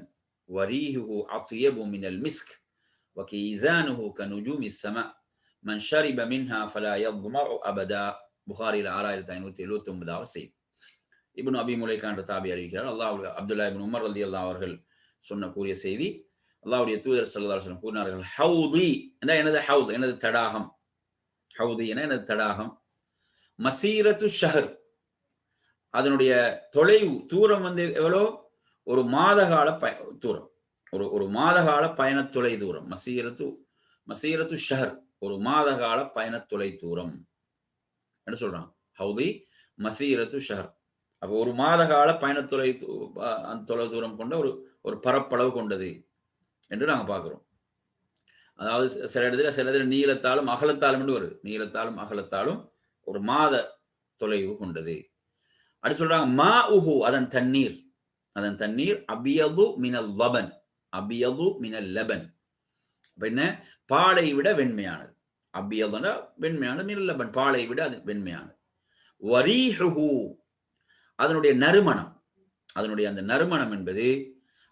وريحه أطيب من المسك وكيزانه كنجوم السماء من شرب منها فلا يظمأ أبدا. புகாரி 6579 செய்தி. இப்னு அபி முலைகா என்ற தாபி அறிவிக்கிறார். அப்துல்லா இப்னு உமர் ரலியல்லாஹு அவர்கள் கூறிய செய்தி. அல்லாஹ்வுடைய தூதர் ஸல்லல்லாஹு அலைஹி வஸல்லம் கூறினார்கள், ஹவுதி என்ற எனது ஹவுத், எனது தடாகம், ஹவுதி என எனது தடாகம், மசீரத்து ஷஹர், அதனுடைய தொலைவு தூரம் எவ்வளோ? ஒரு மாதகால தூரம், ஒரு மாதகால பயண தொலை தூரம். மசீரத்து ஷஹர், ஒரு மாதகால பயண தொலை தூரம் என்று சொல்றாங்க. ஹவுதி மசீரத்து ஷஹர், அப்போ ஒரு மாதகால பயண தொலை தூரம் கொண்ட ஒரு பரப்பளவு கொண்டது என்று நாங்க பார்க்கிறோம். அதாவது சில இடத்துல நீளத்தாலும் அகலத்தாலும் என்று வருது. நீளத்தாலும் அகலத்தாலும் ஒரு மாத தொலைவு கொண்டது. அடுத்து சொல்றாங்க மா உஹு, அதன் தண்ணீர் அபியது மினல் லபன், அபியது மினல் லபன், என்ன? பாலை விட வெண்மையானது. அபியதுனா வெண்மையானது, மினல் லபன் பாலை விட அது வெண்மையானது. வரீஹுஹு, அதனுடைய நறுமணம், அதனுடைய அந்த நறுமணம் என்பது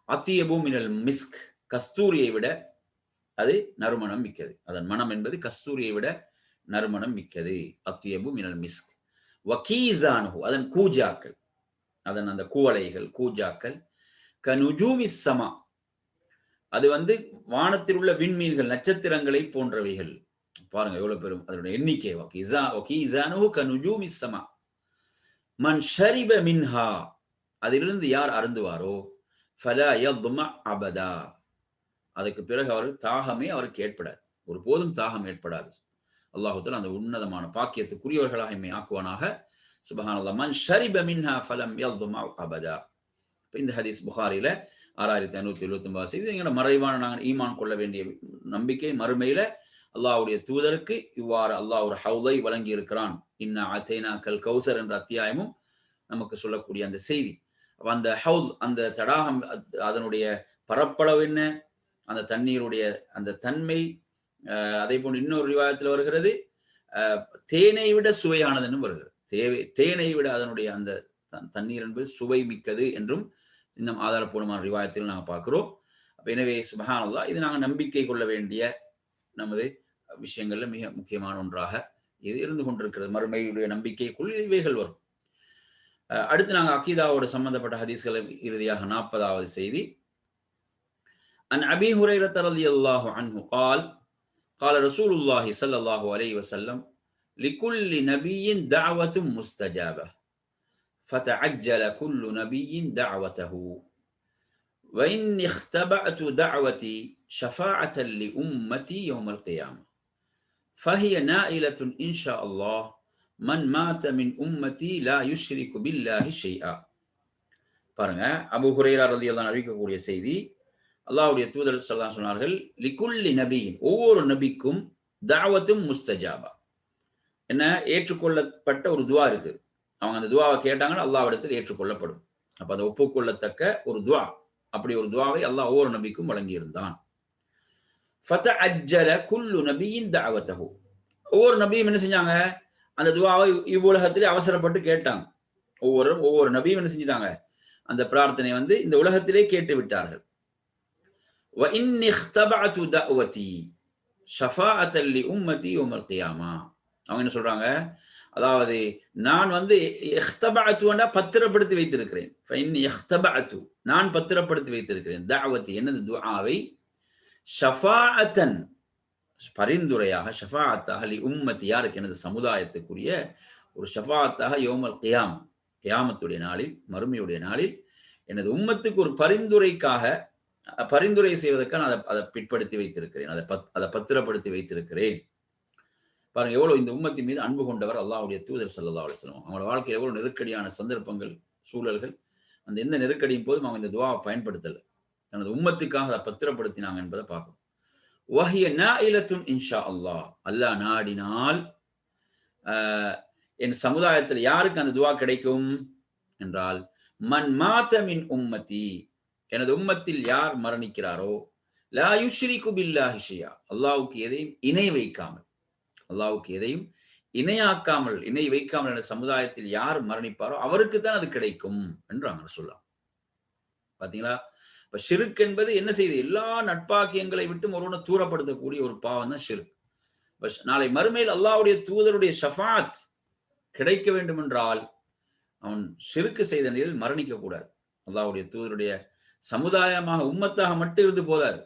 அத்தியபு மினல் மிஸ்க், கஸ்தூரியை விட அது நறுமணம் மிக்கது. அதன் மனம் என்பது கஸ்தூரியை விட நறுமணம் மிக்கது. அத்தியபு மினல் மிஸ்க். வகீசானுஹு, அதன் கூஜாக்கள், அதன் அந்த குவளைகள், கூஜாக்கள், கனுஜூமி ஸமா, அது வானத்தில் உள்ள விண்மீன்கள், நட்சத்திரங்களை போன்றவைகள். பாருங்க எவ்வளவு பெரும் அதனுடைய எண்ணிக்கை. மன் ஷரிப மின்ஹா, அதிலிருந்து யார் அருந்துவாரோ, ஃபலா யத்மா அபதா, அதுக்கு பிறகு அவருக்கு ஏற்படாது, ஒரு போதும் தாகம் ஏற்படாது. அல்லாஹ் தஆலா அந்த உன்னதமான பாக்கியத்துக்குரியவர்களாக எம்மை ஆக்குவானாக. சுப்ஹானல்லாஹ். மன் ஷரிப மின்ஹா ஃபலம் யத்மா அபதா. இந்த ஹதீஸ் புகாரில 6579 செய்தி. எங்களோட மறைவான நாங்கள் ஈமான் கொள்ள வேண்டிய நம்பிக்கை, மறுமையில அல்லாஹ்வுடைய தூதருக்கு இவ்வாறு அல்லாஹ் ஒரு ஹவுலை வழங்கி இருக்கிறான். இன்னா அத்தைனாக்கல் கௌசர் என்ற அத்தியாயமும் நமக்கு சொல்லக்கூடிய அந்த செய்தி. அந்த ஹவுல், அந்த தடாகம், அதனுடைய பரப்பளவு என்ன, அந்த தண்ணீருடைய அந்த தன்மை, அதே போன்று இன்னொரு ரிவாயத்தில் வருகிறது தேனை விட சுவையானதுன்னு வருகிறது. தேனை விட அதனுடைய அந்த தண்ணீர் என்பது சுவை மிக்கது என்றும் இன்னும் ஆதாரப்பூர்வமான ரிவாயத்தில் நாங்கள் பார்க்கிறோம். எனவே சுப்ஹானல்லாஹ், இது நாங்கள் நம்பிக்கை கொள்ள வேண்டிய நமது விஷயங்கள்ல மிக முக்கியமான ஒன்றாக இது இருந்து கொண்டிருக்கிறது. மறுமையுடைய நம்பிக்கைக்குள் இவைகள் வரும். அடுத்து நாங்கள் அகீதாவோட சம்பந்தப்பட்ட ஹதீஸ்களை இறுதியாக 40வது செய்தி. அன் அபீ ஹுரைரா ரலியல்லாஹு அன்ஹு قال قال رسول الله صلى الله عليه وسلم لكل نبي دعوة مستجابة فتعجل كل نبي دعوته وإني اختبأت دعوتي شفاعة لأمتي يوم القيامة فهي نائلة إن شاء الله من مات من أمتي لا يشرك بالله شيئا. பாருங்க, அபூ ஹுரைரா ரலியல்லாஹு அன்ஹு அறிவிக்கக்கூடிய செய்தி. அல்லாஹ்வுடைய தூதர் ஸல்லல்லாஹு அலைஹி வஸல்லம் சொன்னார்கள், லிகுல்லி நபியின், ஒவ்வொரு நபிக்கும் தஅவத்தும் முஸ்தஜாபா, என்ன ஏற்றுக்கொள்ளப்பட்ட ஒரு துஆ இருக்கு. அவங்க அந்த துஆவை கேட்டாங்கன்னா அல்லாஹ்விடத்தில் ஏற்றுக்கொள்ளப்படும். அப்ப அந்த ஒப்புக்கொள்ளத்தக்க ஒரு துஆ, அப்படி ஒரு துஆவை அல்லாஹ் ஒவ்வொரு நபிக்கும் வழங்கி இருந்தான். ஃபதஅஜ்ஜல குல்லு நபியின் தஅவதஹு, ஒவ்வொரு நபியும் என்ன செஞ்சாங்க, அந்த துஆவை இவ்வுலகத்திலே அவசரப்பட்டு கேட்டாங்க. ஒவ்வொரு நபியும் என்ன செஞ்சிட்டாங்க, அந்த பிரார்த்தனை இந்த உலகத்திலே கேட்டு விட்டார்கள். வ இன்னி இக்தபஅது தஅவதி ஷஃபாஅத்தல் லி உம்மதி யௌமல் கியாமா. அவங்க என்ன சொல்றாங்க, அதாவது நான் இக்தபஅதுன்னா பத்திரப்படுத்தி வைத்திருக்கிறேன். ஃப இன்னி இக்தபஅது, நான் பத்திரப்படுத்தி வைத்திருக்கிறேன். தஅவதி என்னது, துஆவை, ஷஃபாஅத்தன் பரிந்துரையாக, ஷஃபாஅத்தாக, லி உம்மதி யாருக்கு, எனது சமுதாயத்துக்குரிய ஒரு ஷஃபாஅத்தாக, யௌமல் கியாமா கியாமத்துடைய நாளில், மறுமையுடைய நாளில் எனது உம்மத்துக்கு ஒரு பரிந்துரைக்காக, பரிந்துரை செய்வதற்காக நான் அதை பிற்படுத்தி வைத்திருக்கிறேன், அதை பத்திரப்படுத்தி வைத்திருக்கிறேன். பாருங்க எவ்வளவு இந்த உம்மத்தின் மீது அன்பு கொண்டவர் அல்லாஹ்வுடைய தூதர் ஸல்லல்லாஹு அலைஹி வஸல்லம். அவங்களோட வாழ்க்கையில் எவ்வளவு நெருக்கடியான சந்தர்ப்பங்கள், சூழல்கள், அந்த எந்த நெருக்கடியின் போதும் அவங்க இந்த துஆவை பயன்படுத்தல, தனது உம்மத்துக்காக அதை பத்திரப்படுத்தினாங்க என்பதை பார்க்கணும். வஹிய நாயிலத்துன் இன்ஷா அல்லாஹ், அல்லாஹ் நாடினால் என் சமுதாயத்தில் யாருக்கு அந்த துஆ கிடைக்கும் என்றால், மன் மாத மின் உம்மதி, எனது உம்மத்தில் யார் மரணிக்கிறாரோ, லா யுஷ்ரிகு பில்லாஹி ஷையா, அல்லாஹ்வுக்கு எதையும் இணை வைக்காமல், அல்லாஹ்வுக்கு எதையும் இணையாக்காமல், இணை வைக்காமல் எனது சமுதாயத்தில் யார் மரணிப்பாரோ அவருக்கு தான் அது கிடைக்கும் என்று அவங்க சொல்லலாம். பாத்தீங்களா, இப்ப ஷிர்க் என்பது என்ன செய்யுது, எல்லா நட்பாக்கியங்களை விட்டும் ஒருவனை தூரப்படுத்தக்கூடிய ஒரு பாவம் தான் ஷிர்க். நாளை மறுமையில் அல்லாஹ்வுடைய தூதருடைய ஷஃபாத் கிடைக்க வேண்டும் என்றால் அவன் ஷிர்க் செய்த நிலையில் மரணிக்க கூடாது. அல்லாஹ்வுடைய தூதருடைய சமுதாயமாக, உம்மத்தாக மட்டும் இருந்து போதாது.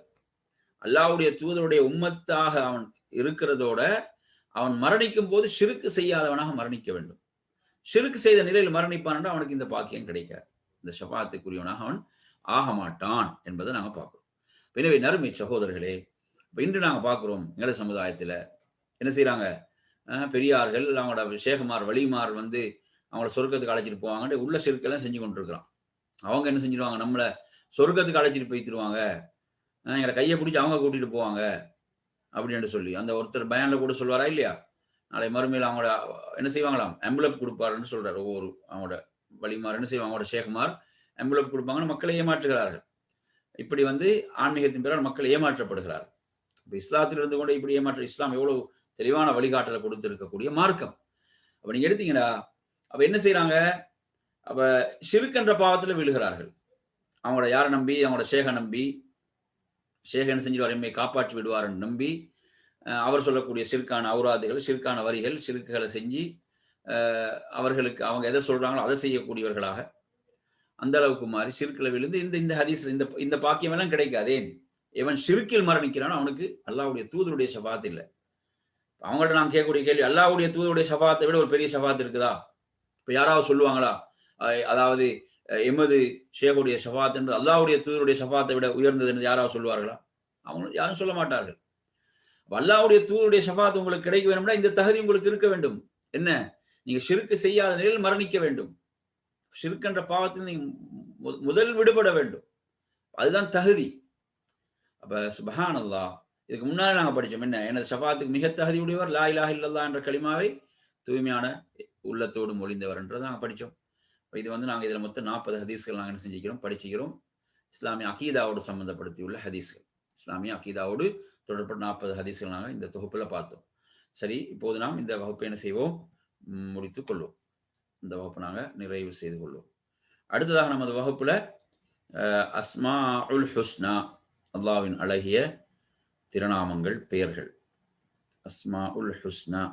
அல்லாஹ்வுடைய தூதருடைய உம்மத்தாக அவன் இருக்கிறதோட அவன் மரணிக்கும் போது ஷிர்க் செய்யாதவனாக மரணிக்க வேண்டும். ஷிர்க் செய்த நிலையில் மரணிப்பான் என்றால் அவனுக்கு இந்த பாக்கியம் கிடைக்காது, இந்த ஷஃபாத்துக்குரியவனாக அவன் ஆக மாட்டான் என்பதை நாங்கள் பார்க்கிறோம். எனவே நறுமை சகோதரர்களே, இன்று நாங்கள் பார்க்கிறோம் எங்களோட சமுதாயத்தில் என்ன செய்யறாங்க, பெரியார்கள், அவங்களோட ஷேகுமார், வலிமார் அவங்கள சொர்க்கத்துக்கு அழைச்சிட்டு போவாங்க, உள்ள ஷிர்க்கெல்லாம் செஞ்சு கொண்டிருக்கிறான். அவங்க என்ன செஞ்சிருவாங்க, நம்மளை சொர்க்கத்துக்கு அழைச்சிட்டு போய்த்திருவாங்க, எங்களை கையை பிடிச்சி அவங்க கூட்டிட்டு போவாங்க அப்படின்னு சொல்லி அந்த ஒருத்தர் பயான்ல கூட சொல்வாரா இல்லையா, நாளை மறுமையில் அவங்களோட என்ன செய்வாங்களாம், எம்புலப் கொடுப்பாருன்னு சொல்றாரு. ஒவ்வொரு அவங்களோட வலிமார் என்ன செய்வாங்க, அவங்களோட ஷேகுமார் எம்புலப் கொடுப்பாங்கன்னு மக்களை ஏமாற்றுகிறார்கள். இப்படி ஆன்மீகத்தின் பிறகு மக்கள் ஏமாற்றப்படுகிறார்கள். இப்போ இஸ்லாத்தில் இருந்து கொண்டு இப்படி இஸ்லாம் எவ்வளவு தெளிவான வழிகாட்டலை கொடுத்திருக்கக்கூடிய மார்க்கம். அப்ப நீங்க எடுத்தீங்கன்னா, அப்ப என்ன செய்யறாங்க, அப்ப ஷிர்க் என்ற பாவத்துல விழுகிறார்கள். அவங்களோட யாரை நம்பி, அவங்களோட ஷேக நம்பி, ஷேக் என்ன செஞ்சிருவார், எம்மை காப்பாற்றி விடுவார் நம்பி அவர் சொல்லக்கூடிய ஷிர்கான அவுராதுகள், ஷிர்கான வரிகள், ஷிர்க்குகளை செஞ்சு அவர்களுக்கு அவங்க எதை சொல்றாங்களோ அதை செய்யக்கூடியவர்களாக அந்த அளவுக்கு மாறி ஷிர்கில் விழுந்து இந்த ஹதீஸ் இந்த பாக்கியம் எல்லாம் கிடைக்காதேன். எவன் ஷிர்கில் மரணிக்கிறானோ அவனுக்கு அல்லாஹ்வுடைய தூதருடைய ஷஃபாத் இல்லை. அவங்கள்ட்ட நாம் கேட்கக்கூடிய கேள்வி, அல்லாஹ்வுடைய தூதருடைய ஷஃபாத்தை விட ஒரு பெரிய ஷஃபாத் இருக்குதா? இப்ப யாராவது சொல்லுவாங்களா? அதாவது எமது ஷேகுடைய ஷஃபாத் என்று அல்லாஹ்வுடைய தூதருடைய ஷஃபாத்தை விட உயர்ந்தது என்று யாராவது சொல்வார்களா? அவங்க யாரும் சொல்ல மாட்டார்கள். அல்லாஹ்வுடைய தூதருடைய ஷஃபாத் உங்களுக்கு கிடைக்க வேண்டும்னா இந்த தகுதி உங்களுக்கு இருக்க வேண்டும். என்ன? நீங்க ஷிர்க் செய்யாத நிலையில் மரணிக்க வேண்டும். ஷிர்க் என்ற பாவத்தில் நீங்க முதல் விடுபட வேண்டும். அதுதான் தகுதி. அப்ப சுப்ஹானல்லாஹ், இதுக்கு முன்னாடி நாங்க படிச்சோம் என்ன? எனது ஷஃபாத்துக்கு மிக தகுதி உடையவர் லா இலாஹ இல்லல்லாஹ் என்ற கலிமாவை தூய்மையான உள்ளத்தோடு மொழிந்தவர் என்றதை நாங்க படிச்சோம். இது நாங்க இதுல மொத்தம் 40 ஹதீஸ்கள் நாங்க என்ன செஞ்சுக்கிறோம், படிச்சுக்கிறோம். இஸ்லாமிய அகீதாவோடு சம்பந்தப்படுத்தியுள்ள ஹதீஸ்கள். இஸ்லாமிய அகீதாவோடு தொடர்பட்ட 40 ஹதீஸ்கள் நாங்க இந்த தொகுப்புல பார்த்தோம். சரி, இப்போது நாம் இந்த வகுப்பை என்ன செய்வோம், முடித்துக் கொள்வோம். இந்த வகுப்பை நாங்க நிறைவு செய்து கொள்வோம். அடுத்ததாக நமது வகுப்புல அஸ்மாஉல் ஹுஸ்னா, அல்லாஹ்வின் அழகிய திருநாமங்கள், பெயர்கள். அஸ்மாஉல் ஹுஸ்னா.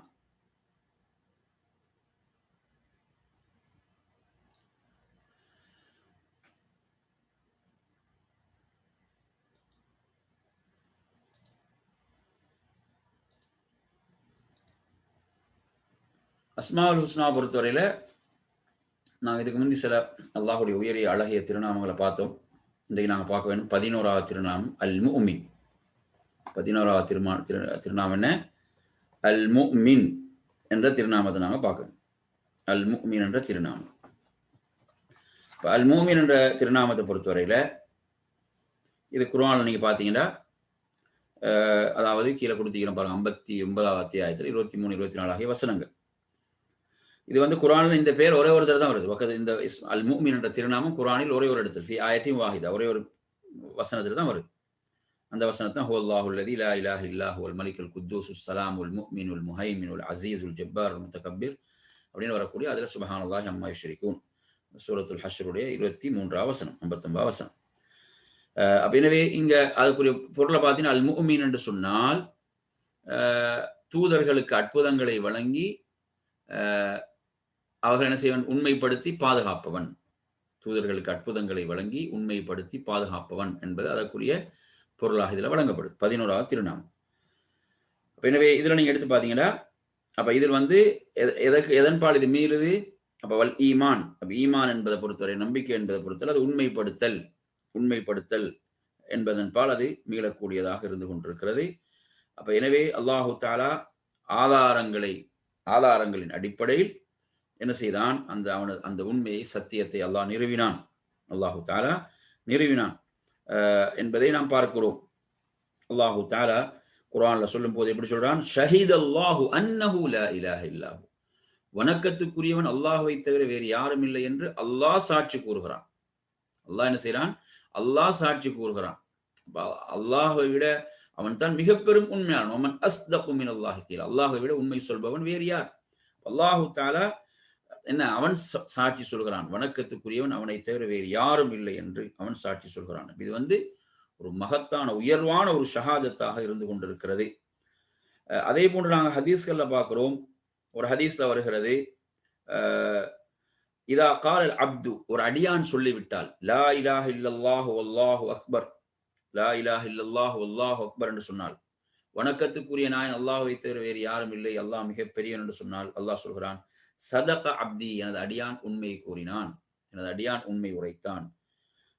அஸ்மாஉல் ஹுஸ்னா பொறுத்தவரையில நாங்கள் இதுக்கு முந்தி சில அல்லாஹுடைய உயரிய அழகிய திருநாமங்களை பார்த்தோம். இன்றைக்கு நாங்கள் பார்க்க வேண்டும் 11வது திருநாமம் அல் முஃமின். 11வது திருநாமம் என்ன? அல் முஃமின் என்ற திருநாமத்தை நாங்கள் பார்க்கணும். அல் முஃமின் என்ற திருநாமம். இப்போ அல் முஃமின் என்ற திருநாமத்தை பொறுத்தவரையில இது குர்ஆன்ல நீங்க பார்த்தீங்கன்னா, அதாவது கீழே கொடுத்திருக்கிறோம் பாருங்க, 59வது அத்தியாயத்தில் 23, 24 ஆகிய வசனங்கள். இது குர்ஆன்ல இந்த பேர் ஒரே ஒரு தடவை தான் வருது. இந்த அல் முஃமின் என்ற திருநாமம் குர்ஆனில் ஒரே ஒரு இடத்தில், ஃபி ஆயத்தின் வாஹிதா, ஒரே ஒரு வசனத்தில் தான் வருது. அந்த வசனத்தை ஹுவல்லாஹுல் லதீ லா இலாஹ இல்லா ஹுவல் மலிக்குல் குத்தூஸுஸ் ஸலாமுல் முஃமினுல் முஹைமினுல் அஸீஸுல் ஜப்பாருல் முத்தகப்பிர் அப்படின்னு வரக்கூடிய அதில் சுப்ஹானல்லாஹி அம்மா யுஷ்ரிகூன், சூரத்துல் ஹஷ்ருடைய 23வது வசனம், 59வது வசனம். அப்ப எனவே இங்க அதுக்குரிய பொருளை பார்த்தீங்கன்னா, அல் முஃமின் என்று சொன்னால் தூதர்களுக்கு அற்புதங்களை வழங்கி அவர்கள் என்ன செய்வன், உண்மைப்படுத்தி பாதுகாப்பவன். தூதர்களுக்கு அற்புதங்களை வழங்கி உண்மைப்படுத்தி பாதுகாப்பவன் என்பது அதற்குரிய பொருளாக இதில் வழங்கப்படுது. 11வது திருநாமம். எனவே இதுல நீங்க எடுத்து பார்த்தீங்கன்னா, அப்ப இதில் எதன்பால் இது மீறுது? அப்ப வல் ஈமான். அப்ப ஈமான் என்பதை பொறுத்தவரை, நம்பிக்கை என்பதை பொறுத்தவரை அது உண்மைப்படுத்தல் என்பதன் பால் அது மீளக்கூடியதாக இருந்து கொண்டிருக்கிறது. அப்ப எனவே அல்லாஹு தஆலா ஆதாரங்களின் அடிப்படையில் என்ன செய்தான், அந்த உண்மையை, சத்தியத்தை அல்லாஹ் நிறுவினான். அல்லாஹு தஆலா நிறுவினான் என்பதை நாம் பார்க்கிறோம். அல்லாஹு தஆலா குர்ஆன்ல சொல்லும் போது எப்படி சொல்றான்? ஷஹீதல்லாஹு அன்னஹு லா இலாஹ இல்லாஹு, வணக்கத்துக்குரியவன் அல்லாஹ்வை தவிர வேறு யாரும் இல்லை என்று அல்லாஹ் சாட்சி கூறுகிறான். அல்லாஹ் என்ன செய்யறான்? அல்லாஹ் சாட்சி கூறுகிறான். அல்லாஹ்வை விட அவன் தான் மிக பெரும் உண்மையாளன். வமன் அஸ்தகு மினல்லாஹி கீலா, அல்லாஹ்வை விட உண்மை சொல்பவன் வேறு யார்? அல்லாஹு தஆலா என்ன, அவன் சாட்சி சொல்கிறான், வணக்கத்துக்குரியவன் அவனை தவிர வேறு யாரும் இல்லை என்று அவன் சாட்சி சொல்கிறான். இது ஒரு மகத்தான உயர்வான ஒரு ஷஹாதத்தாக இருந்து கொண்டிருக்கிறது. அதே போன்று நாங்கள் ஹதீஸ்கள்ல பார்க்கிறோம். ஒரு ஹதீஸ்ல வருகிறது, இதா கால் அப்து, ஒரு அடியான் சொல்லிவிட்டால், லா இலாஹ இல்லல்லாஹு வல்லாஹு அக்பர், லா இலாஹ இல்லல்லாஹு வல்லாஹு அக்பர் என்று சொன்னால், வணக்கத்துக்குரிய நாயன் அல்லாஹ்வை தவிர வேறு யாரும் இல்லை, அல்லாஹ் மிக பெரியவன் என்று சொன்னால், அல்லாஹ் சொல்கிறான், சதக அப்தி, எனது அடியான் உண்மை கூறினான், எனது அடியான் உண்மை உரைத்தான்.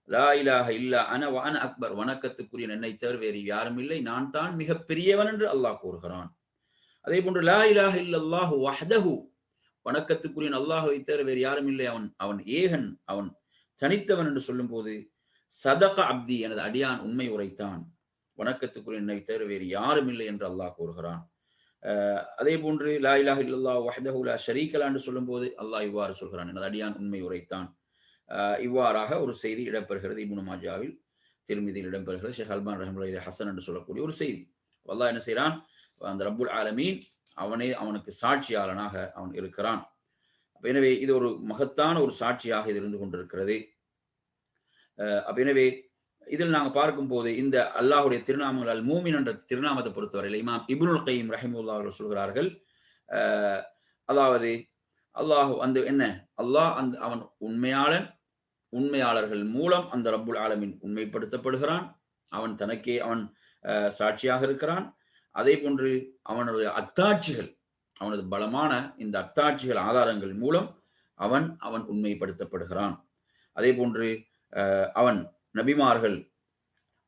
லா இலாஹ இல்லா அன வ அன அக்பர், வணக்கத்துக்குரிய என்னை தவிர வேறு யாரும் இல்லை, நான் தான் மிக பெரியவன் என்று அல்லாஹ் கூறுகிறான். அதே போன்று லா இலாஹ இல்லல்லாஹு வஹ்தஹு, வணக்கத்துக்குரிய அல்லாஹ்வை தவிர வேறு யாரும் இல்லை, அவன் ஏகன், அவன் தனித்தவன் என்று சொல்லும் போது, சதக அப்தி, எனது அடியான் உண்மை உரைத்தான், வணக்கத்துக்குரிய என்னை தவிர வேறு யாரும் இல்லை என்று அல்லாஹ் கூறுகிறான். அதே போன்று லா இலாஹ இல்லல்லாஹு வஹ்தஹு லா ஷரீக லஹு என்று சொல்லும் போது அல்லாஹ் இவ்வாறு சொல்கிறான், எனது அடியான் உண்மை உரைத்தான். இவ்வாறாக ஒரு செய்தி இடம்பெறுகிறது. இப்னு மாஜாவில், திர்மிதியில் இடம்பெறுகிறது. ஷேக் அல்பான் ரஹ்மத்துல்லாஹி ஹசன் என்று சொல்லக்கூடிய ஒரு செய்தி. அல்லாஹ் என்ன செய்கிறான்? அந்த ரப்புல் ஆலமீன் அவனுக்கு சாட்சியாளனாக அவன் இருக்கிறான். எனவே இது ஒரு மகத்தான ஒரு சாட்சியாக இது இருந்து கொண்டிருக்கிறது. எனவே இதில் நாங்கள் பார்க்கும் போது இந்த அல்லாஹுடைய திருநாமங்கள் அல் மூமின் என்ற திருநாமத்தை பொறுத்தவரையில் இமாம் இப்னுல் கையிம் ரஹிமஹுல்லாஹ் அவர்கள் சொல்கிறார்கள், அதாவது அல்லாஹ் அல்லாஹ் அவன் உண்மையாளன், உண்மையாளர்கள் மூலம் அந்த ரப்புல் ஆலமீன் உண்மைப்படுத்தப்படுகிறான். அவன் தனக்கே அவன் சாட்சியாக இருக்கிறான். அதே போன்று அவனுடைய அத்தாட்சிகள், அவனது பலமான இந்த அத்தாட்சிகள் ஆதாரங்கள் மூலம் அவன் உண்மைப்படுத்தப்படுகிறான். அதே போன்று அவன் நபிமார்கள்,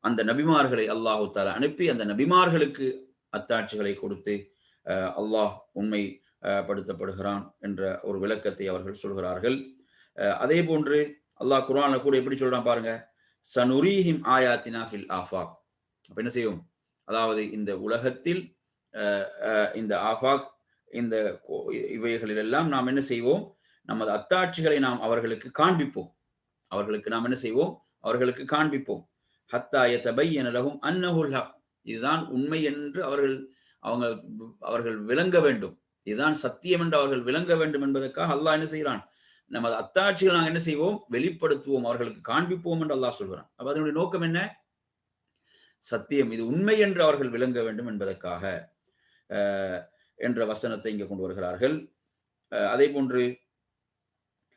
அந்த நபிமார்களை அல்லாஹு தஆலா அனுப்பி அந்த நபிமார்களுக்கு அத்தாட்சிகளை கொடுத்து அல்லாஹ் உண்மை படுத்தப்படுகிறான் என்ற ஒரு விளக்கத்தை அவர்கள் சொல்கிறார்கள். அதே போன்று அல்லாஹ் குர்ஆன்ல கூட எப்படி சொல்றான் பாருங்க, சனுரீஹிம் ஆயாத்தினா ஃபில் ஆஃபாக். அப்ப என்ன செய்யும், அதாவது இந்த உலகத்தில் இந்த ஆஃபாக், இந்த இவைகளிலெல்லாம் நாம் என்ன செய்வோம், நமது அத்தாட்சிகளை நாம் அவர்களுக்கு காண்பிப்போம். அவர்களுக்கு நாம் என்ன செய்வோம், அவர்களுக்கு காண்பிப்போம். ஹத்தா யதபய்யன லஹும் அன்னஹுல் ஹக். இதுதான் உண்மை என்று அவர்கள் விளங்க வேண்டும். இதுதான் சத்தியம் என்று அவர்கள் விளங்க வேண்டும் என்பதற்காக அல்லாஹ் என்ன செய்கிறான், நமது அத்தாட்சிகள் நாங்கள் என்ன செய்வோம், வெளிப்படுத்துவோம், அவர்களுக்கு காண்பிப்போம் என்று அல்லாஹ் சொல்கிறான். அப்ப அதனுடைய நோக்கம் என்ன, சத்தியம், இது உண்மை என்று அவர்கள் விளங்க வேண்டும் என்பதற்காக என்ற வசனத்தை இங்கே கொண்டு வருகிறார்கள். அதே போன்று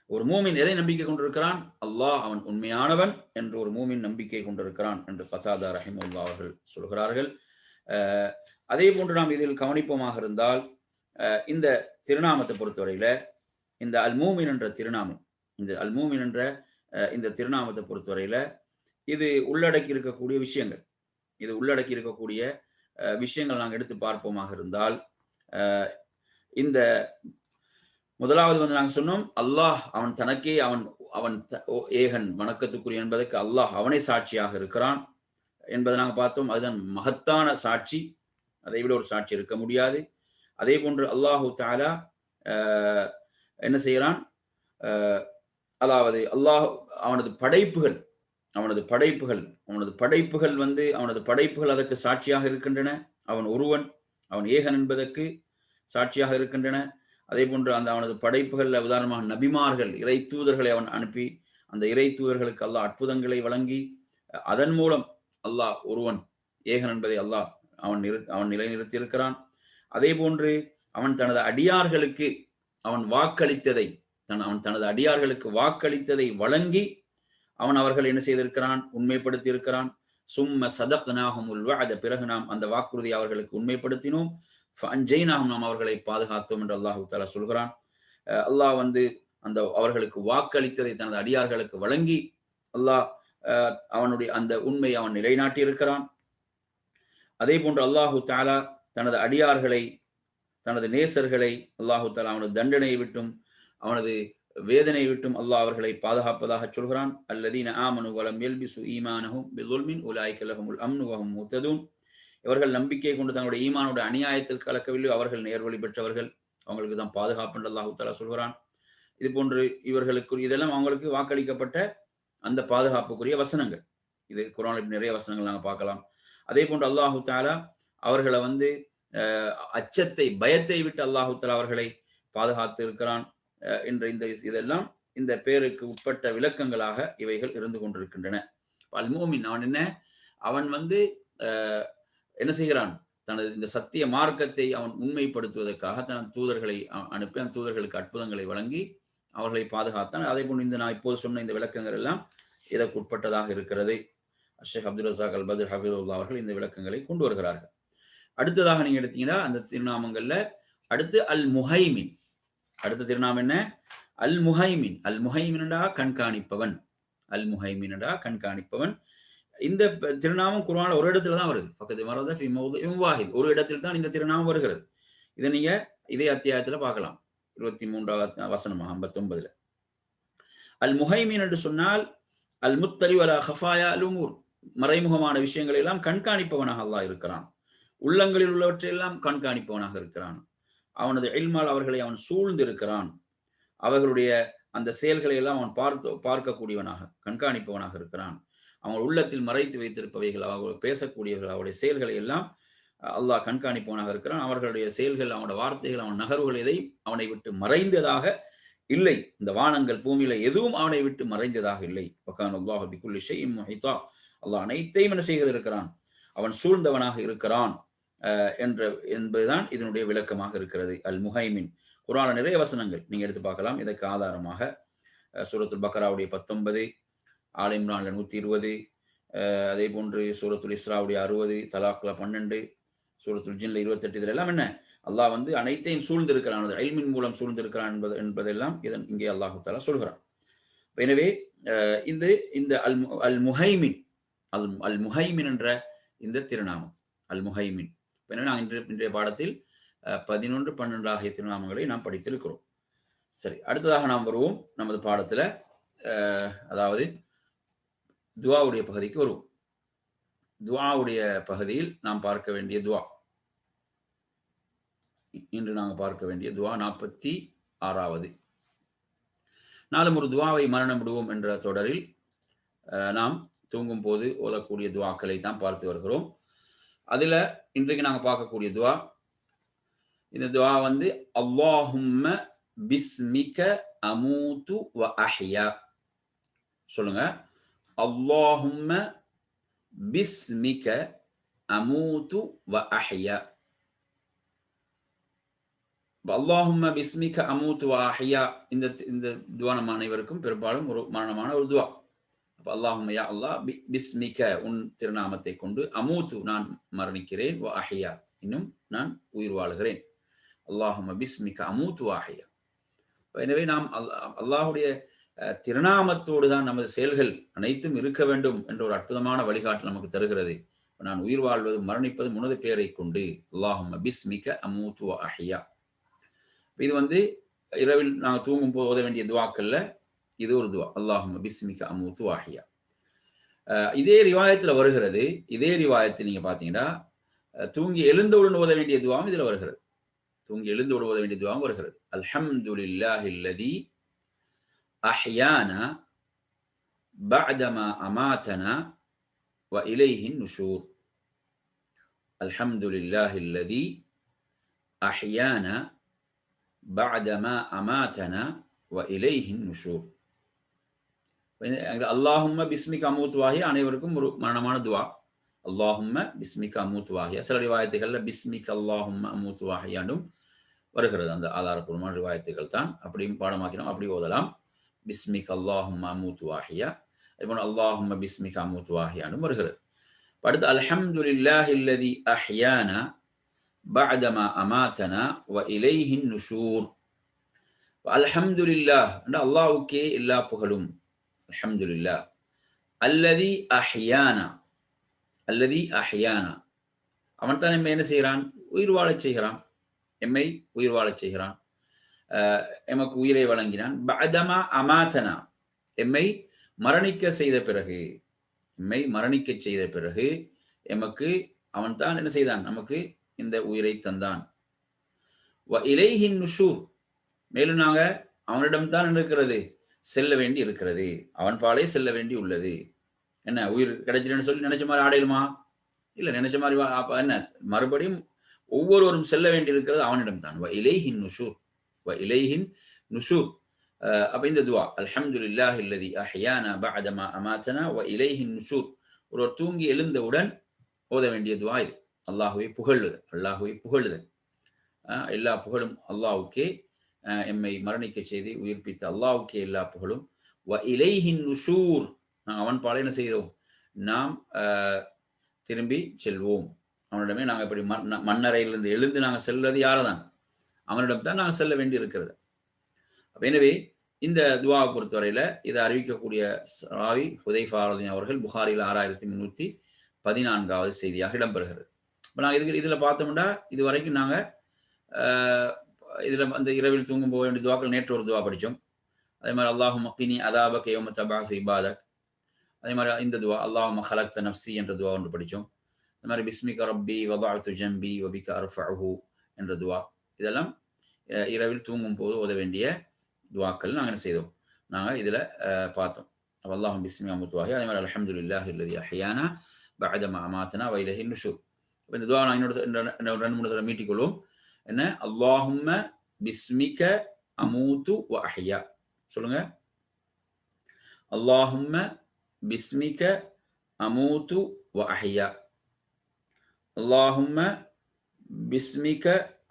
ஒரு மூமின் எதை நம்பிக்கை கொண்டிருக்கிறான், அல்லாஹ் அவன் உண்மையானவன் என்று ஒரு மூமின் நம்பிக்கை கொண்டிருக்கிறான் என்று கதாதா ரஹிமஹுல்லாஹ் அவர்கள் சொல்கிறார்கள். அதே போன்று நாம் இதில் கவனிப்போமாக இருந்தால், இந்த திருநாமத்தை பொறுத்தவரையில இந்த அல் மூமின் என்ற திருநாமம், இந்த அல் மூமின் என்ற இந்த திருநாமத்தை பொறுத்தவரையில இது உள்ளடக்கி இருக்கக்கூடிய விஷயங்கள் நாங்கள் எடுத்து பார்ப்போமாக இருந்தால், இந்த முதலாவது வந்து நாங்கள் சொன்னோம், அல்லாஹ் அவன் தனக்கே அவன் ஏகன் வணக்கத்துக்குரிய என்பதற்கு அல்லாஹ் அவனை சாட்சியாக இருக்கிறான் என்பதை நாங்கள் பார்த்தோம். அதுதான் மகத்தான சாட்சி, அதை விட ஒரு சாட்சி இருக்க முடியாது. அதே போன்று அல்லாஹு தஆலா என்ன செய்கிறான், அதாவது அல்லாஹ் அவனது படைப்புகள் அதற்கு சாட்சியாக இருக்கின்றன. அவன் ஒருவன், அவன் ஏகன் என்பதற்கு சாட்சியாக இருக்கின்றன. அதே போன்று அவனது படைப்புகள், உதாரணமாக நபிமார்கள், இறை தூதர்களை அவன் அனுப்பி அந்த இறை தூதர்களுக்கு அல்லாஹ் அற்புதங்களை வழங்கி அதன் மூலம் அல்லாஹ் ஒருவன் ஏகன் என்பதை அல்லாஹ் அவன் நிலைநிறுத்தி இருக்கிறான். அதே போன்று அவன் தனது அடியார்களுக்கு தனது அடியார்களுக்கு வாக்களித்ததை வழங்கி அவர்கள் என்ன செய்திருக்கிறான், உண்மைப்படுத்தி இருக்கிறான். சும்ம சதக்னாஹுமுல் வஅத, பிறகு நாம் அந்த வாக்குறுதியை அவர்களுக்கு உண்மைப்படுத்தினோம். ஃபஅன்ஜைனாஹும், நாம் அவர்களை பாதுகாத்தோம் என்று அல்லாஹ் தஆலா சொல்கிறான். அல்லாஹ் வந்து அவர்களுக்கு வாக்களித்ததை தனது அடியார்களுக்கு வழங்கி அல்லாஹ் அவனுடைய அந்த உண்மையை அவன் நிலைநாட்டி இருக்கிறான். அதே போன்று அல்லாஹு தஆலா தனது அடியார்களை, தனது நேசர்களை அல்லாஹு தஆலா அவனது தண்டனையை விட்டும் அவனது வேதனை விட்டும் அல்லாஹ் அவர்களை பாதுகாப்பதாக சொல்கிறான். அல்லதீன ஆமனு வலம் யல்பிசு ஈமானஹும் பிதுல்மின் உலாயிக லஹுமுல் அம்னு வஹும் முஹ்ததூன். இவர்கள் நம்பிக்கை கொண்டு தங்களுடைய ஈமானோட அநியாயத்தில் கலக்கவில்லை, அவர்கள் நேர்வழி பெற்றவர்கள், அவங்களுக்கு தான் பாதுகாப்பு என்று அல்லாஹு தஆலா சொல்கிறான். இது போன்று இவர்களுக்கு, இதெல்லாம் அவங்களுக்கு வாக்களிக்கப்பட்ட அந்த பாதுகாப்புக்குரிய வசனங்கள். இது குர்ஆனில் நிறைய வசனங்கள் நாங்கள் பார்க்கலாம். அதே போன்று அல்லாஹு தஆலா அவர்களை வந்து அச்சத்தை, பயத்தை விட்டு அல்லாஹு தஆலா அவர்களை பாதுகாத்து இருக்கிறான் என்ற இதெல்லாம் இந்த பேருக்கு உட்பட்ட விளக்கங்களாக இவைகள் இருந்து கொண்டிருக்கின்றன. அல் மூமின் அவன் வந்து என்ன செய்கிறான், தனது இந்த சத்திய மார்க்கத்தை அவன் உண்மைப்படுத்துவதற்காக தனது தூதர்களை அனுப்பி அந்த தூதர்களுக்கு அற்புதங்களை வழங்கி அவர்களை பாதுகாத்தான். அதே போன்று நான் இப்போது சொன்ன இந்த விளக்கங்கள் எல்லாம் இதற்கு உட்பட்டதாக இருக்கிறது. ஷேக் அப்துல் ரஸாக் அல் பத்ர் ஹஃபிதுல்லாஹ் அவர்கள் இந்த விளக்கங்களை கொண்டு வருகிறார்கள். அடுத்ததாக நீங்க எடுத்தீங்கன்னா அந்த திருநாமங்கள்ல அடுத்து அல் முஹைமின், அடுத்த திருநாமம் என்ன, அல் முஹைமின். அல் முஹைமின்டா கண்காணிப்பவன், அல் முஹைமின்டா கண்காணிப்பவன். இந்த திருநாமம் குர்ஆன்ல ஒரு இடத்துல தான் வருது, பக்கத்து வரத ஃபி மௌதிஇன் வாஹித், ஒரு இடத்தில் தான் இந்த திருநாமம் வருகிறது. இதை நீங்க இதே அத்தியாயத்துல பார்க்கலாம், 23வது வசனமா 59ல. அல் முஹைமின் என்று சொன்னால் அல் முத்தலி வலா ஹஃபாயா அல் உமூர், மறைமுகமான விஷயங்களை எல்லாம் கண்காணிப்பவனாக அல்லாஹ் இருக்கிறான். உள்ளங்களில் உள்ளவற்றையெல்லாம் கண்காணிப்பவனாக இருக்கிறான். அவனது இல்மால் அவர்களை அவன் சூழ்ந்து இருக்கிறான். அவர்களுடைய அந்த செயல்களை எல்லாம் அவன் பார்க்கக்கூடியவனாக, கண்காணிப்பவனாக இருக்கிறான். அவன் உள்ளத்தில் மறைத்து வைத்திருப்பவைகள், அவர்கள் பேசக்கூடியவர்கள், அவருடைய செயல்களை எல்லாம் அல்லாஹ் கண்காணிப்பவனாக இருக்கிறான். அவர்களுடைய செயல்கள், அவனுடைய வார்த்தைகள், அவன் நகர்வுகள் எதை அவனை விட்டு மறைந்ததாக இல்லை. இந்த வானங்கள் பூமியில எதுவும் அவனை விட்டு மறைந்ததாக இல்லை. வகானல்லாஹு பிகுல்லி ஷைஇன் முஹீதா, அல்லாஹ் அனைத்தையும் என்ன செய்திருக்கிறான், அவன் சூழ்ந்தவனாக இருக்கிறான் என்பதுதான் இதனுடைய விளக்கமாக இருக்கிறது. அல் முஹைமின் குர்ஆன்ல நிறைய வசனங்கள் நீங்க எடுத்து பார்க்கலாம். இதற்கு ஆதாரமாக சூரத்துல் பக்ராவுடைய 19, ஆல் இம்ரான்ல 120, அதே போன்று சூரத்துல் இஸ்ராவுடைய 60, தலாக்ல 12, சூரத்துல் ஜின்ல 28, இதில் எல்லாம் என்ன அல்லாஹ் வந்து அனைத்தையும் சூழ்ந்திருக்கிறான், இல்மின் மூலம் சூழ்ந்திருக்கிறான் என்பதெல்லாம் இதன் இங்கே அல்லாஹு தஆலா சொல்கிறான். எனவே இந்த இந்த அல் அல் முஹைமின் அல் முஹைமின் என்ற இந்த திருநாமம் அல் முஹைமின். எனவே நாங்கள் இன்றைய பாடத்தில் 11, 12 ஆகிய திருநாமங்களை நாம் படித்திருக்கிறோம். சரி, அடுத்ததாக நாம் வருவோம் நமது பாடத்தில், அதாவது துஆவுடைய பகுதிக்கு வருவோம். துஆவுடைய பகுதியில் நாம் பார்க்க வேண்டிய துஆ, இன்று நாங்கள் பார்க்க வேண்டிய துஆ 46வது. நாளும் ஒரு துஆவை மரணம் விடுவோம் என்ற தொடரில் நாம் தூங்கும் போது ஓதக்கூடிய துஆக்களை தான் பார்த்து வருகிறோம். அதில் இன்றைக்கு நாங்கள் பார்க்கக்கூடிய துஆ, இந்த துஆ வந்து அல்லாஹும்ம பிஸ்மிக அமூது வ அஹ்யா. சொல்லுங்க, அல்லாஹும்ம பிஸ்மிக அமூது வ அஹ்யா. அல்லாஹும்ம பிஸ்மிக அமூது வ அஹ்யா, இந்த துஆ நம்ம அனைவருக்கும் பெரும்பாலும் ஒரு மரணமான ஒரு துஆ. அப்ப அல்லாஹும்ம யா அல்லாஹ் பிஸ்மிக உன் திருநாமத்தை கொண்டு, அமூது நான் மரணிக்கிறேன், வ அஹ்யா இன்னும் நான் உயிர் வாழுகிறேன். அல்லாஹும்ம பிஸ்மிக அமூது வ அஹ்யா. எனவே நாம் அல்லாஹுடைய திருநாமத்தோடு தான் நமது செயல்கள் அனைத்தும் இருக்க வேண்டும் என்ற ஒரு அற்புதமான வழிகாட்டு நமக்கு தருகிறது. நான் உயிர் வாழ்வது மரணிப்பது உனது பெயரை கொண்டு, அல்லாஹும்ம பிஸ்மிக அமூது வ அஹ்யா. இது வந்து இரவில் நாங்கள் தூங்கும் போது ஓத வேண்டிய துவாக்கள்ல இது ஒரு துவா, அல்லாஹும்ம பிஸ்மிக அமூது வ அஹ்யா. இதே ரிவாயத்தில் வருகிறது. இதே ரிவாயத்தில் நீங்க பார்த்தீங்கன்னா தூங்கி எழுந்தவுடன் ஓத வேண்டிய துவாவும் இதில் வருகிறது. தூங்கி எழுந்தவுடன் ஓத வேண்டிய துவாவும் வருகிறது. அல்ஹம்துலில்லாஹில்லதி அஹ்யானா பஅதமா அமாதனா வ இலைஹின் நுஷூர். அல்ஹம்துலில்லாஹில்லதி அஹ்யானா பஅதமா அமாதனா வ இலைஹின் நுஷூர். அல்லாஹும்ம பிஸ்மிக அமூது வ அஹ்யா அனைவருக்கும் ஒரு மரணமான துவா. அல்லாஹும்ம பிஸ்மிக அமூது வ அஹ்யா. சில ரிவாயத்துகள்ல பிஸ்மிக அல்லாஹும்ம அமூது வ அஹ்யாண்டும் வருகிறது. அந்த ஆதாரப்பூர்வமான ரிவாயத்துகள் தான். அப்படியும் பாடமாக்கினோம், அப்படி ஓதலாம். பிஸ்மிக அல்லாஹும்ம அமூது வ அஹ்யா, அதேபோல அல்லாஹும்ம பிஸ்மிக அமூது வ அஹ்யாண்டும் வருகிறது. அடுத்து அல்ஹம்துலில்லாஹில்லதி அஹ்யானா பஅதமா அமாதனா வ இலைஹின் நுஷூர். அல்ஹம்துலில்லாஹ் என்ற அல்லாஹ்வுக்கே எல்லா புகழும். அல்ஹம்துலில்லாஹ். அல்லதி அஹ்யானா, அல்லதி அஹ்யானா, அவன் தான் எம்மை என்ன செய்கிறான்? உயிர் வாழச் செய்கிறான். எம்மை உயிர் வாழச் செய்கிறான், எமக்கு உயிரை வழங்கினான். பஅதமா அமாதனா, எம்மை மரணிக்க செய்த பிறகு, எம்மை மரணிக்க செய்த பிறகு எமக்கு அவன் தான் என்ன செய்தான்? நமக்கு இந்த உயிரை தந்தான். வ இலைஹின் நுஷூர், மேலும் நாங்க அவனிடம் தான் இருக்கிறது செல்ல வேண்டி இருக்கிறது, அவன் பாலே செல்ல வேண்டி உள்ளது. என்ன உயிர் கிடைச்சிருன்னு சொல்லி நினைச்ச மாதிரி ஆடையுமா? இல்ல, நினைச்ச மாதிரி என்ன மறுபடியும் ஒவ்வொருவரும் செல்ல வேண்டி இருக்கிறது அவனிடம் தான். வ இலைஹின் நுஷூர், வ இலைஹின் நுஷூர். அப்ப இந்த துவா அல்ஹம்துலில்லாஹில்லதி அஹ்யானா பஅதமா அமாதனா வ இலைஹின் நுஷூர், ஒருவர் தூங்கி எழுந்தவுடன் ஓத வேண்டிய துவா இது. அல்லாஹ்வை புகழுதல், அல்லாஹ்வை புகழுதல். எல்லா புகழும் அல்லாஹ்வுக்கே, எம்மை மரணிக்க செய்து உயிர்ப்பித்த அல்லாஹ்வுக்கே எல்லா புகழும். வ இலைஹின் நுஷூர், அவன் பாலே என்ன செய்கிறோம்? நாம் திரும்பி செல்வோம். அவனிடமே நாங்கள் இப்படி மண்ணறையிலிருந்து எழுந்து நாங்கள் செல்வது யாரதான்? அவனிடம் தான் நாங்கள் செல்ல வேண்டி இருக்கிறது. எனவே இந்த துவாவை பொறுத்தவரையில இதை அறிவிக்கக்கூடிய ராவி ஹுதைஃபா ரலியல்லாஹு அவர்கள் புகாரில் 6314வது செய்தியாக இடம்பெறுகிறது. இப்போ நாங்கள் இதுல பார்த்தோம்னா இது வரைக்கும் நாங்கள் இதுல அந்த இரவில் தூங்கும் போக வேண்டிய துவாக்கள் நேற்று ஒரு துவா படித்தோம். அதே மாதிரி அல்லாஹும்ம கினி அதாபக யௌம தபஅஸு இபாதக். அதே மாதிரி இந்த துவா அல்லாஹும்ம ஹலக்த நஃப்ஸி என்ற துவா ஒன்று படித்தோம். அதே மாதிரி பிஸ்மிக ரப்பி வதஅது ஜம்பி வபிக அர்ஃபஉஹு என்ற துவா. இதெல்லாம் இரவில் தூங்கும் போது ஓத வேண்டிய துவாக்கள் நாங்கள் என்ன செய்தோம்? நாங்கள் இதில் பார்த்தோம். அல்லாஹும்ம பிஸ்மிக அமூது வ அஹ்யா, அதே மாதிரி அல்ஹம்துலில்லாஹில்லதி அஹ்யானா பஅதமா அமாதனா வ இலைஹின் நுஷூர். இந்த துவா நான் இன்னொரு 2-3 தடவை மீட்டிக்கொள்வோம். என்ன? அல்லாஹும்ம பிஸ்மிக அமூது வ அஹ்யா. சொல்லுங்க, அல்லாஹும்ம பிஸ்மிக அமூது வ அஹ்யா, அல்லாஹும்ம பிஸ்மிக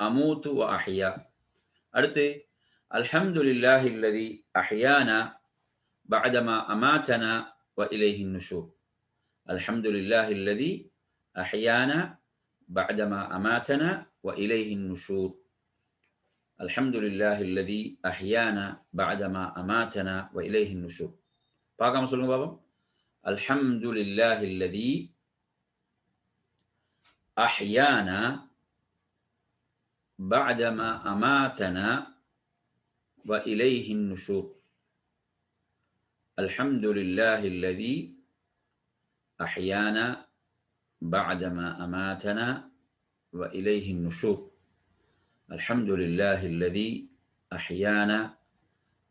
அமூது வ அஹ்யா. அடுத்து அல்ஹம்துலில்லாஹில்லதி அஹ்யானா பஅதமா அமாதனா வ இலைஹின் நுஷூர். அல்ஹம்துலில்லாஹி அல்லதி அஹ்யானா பஅதமா அமாதனா வ இலைஹின் நுஷூர். அல்ஹம்துலில்லாஹி அல்லதி அஹ்யானா பஅதமா அமாதனா வ இலைஹின் நுஷூர். பார்க்காம சொல்லுங்க பாப்போம். அல்ஹம்துலில்லாஹி அல்லதி அஹ்யானா பஅதமா அமாதனா வ இலைஹின் நுஷூர். அல்ஹம்துலில்லாஹி அல்லதி அஹ்யானா பஅதமா அமாதனா வ இலைஹின் நுஷூர். அல்ஹம்துலில்லாஹி அல்லதி அஹ்யானா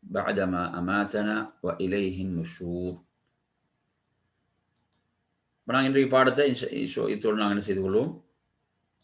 பஅதமா அமாதனா வ இலைஹின் நுஷூர். இப்போ நாங்கள் இன்றைய பாடத்தை இதோடு நாங்கள் என்ன செய்து கொள்வோம்,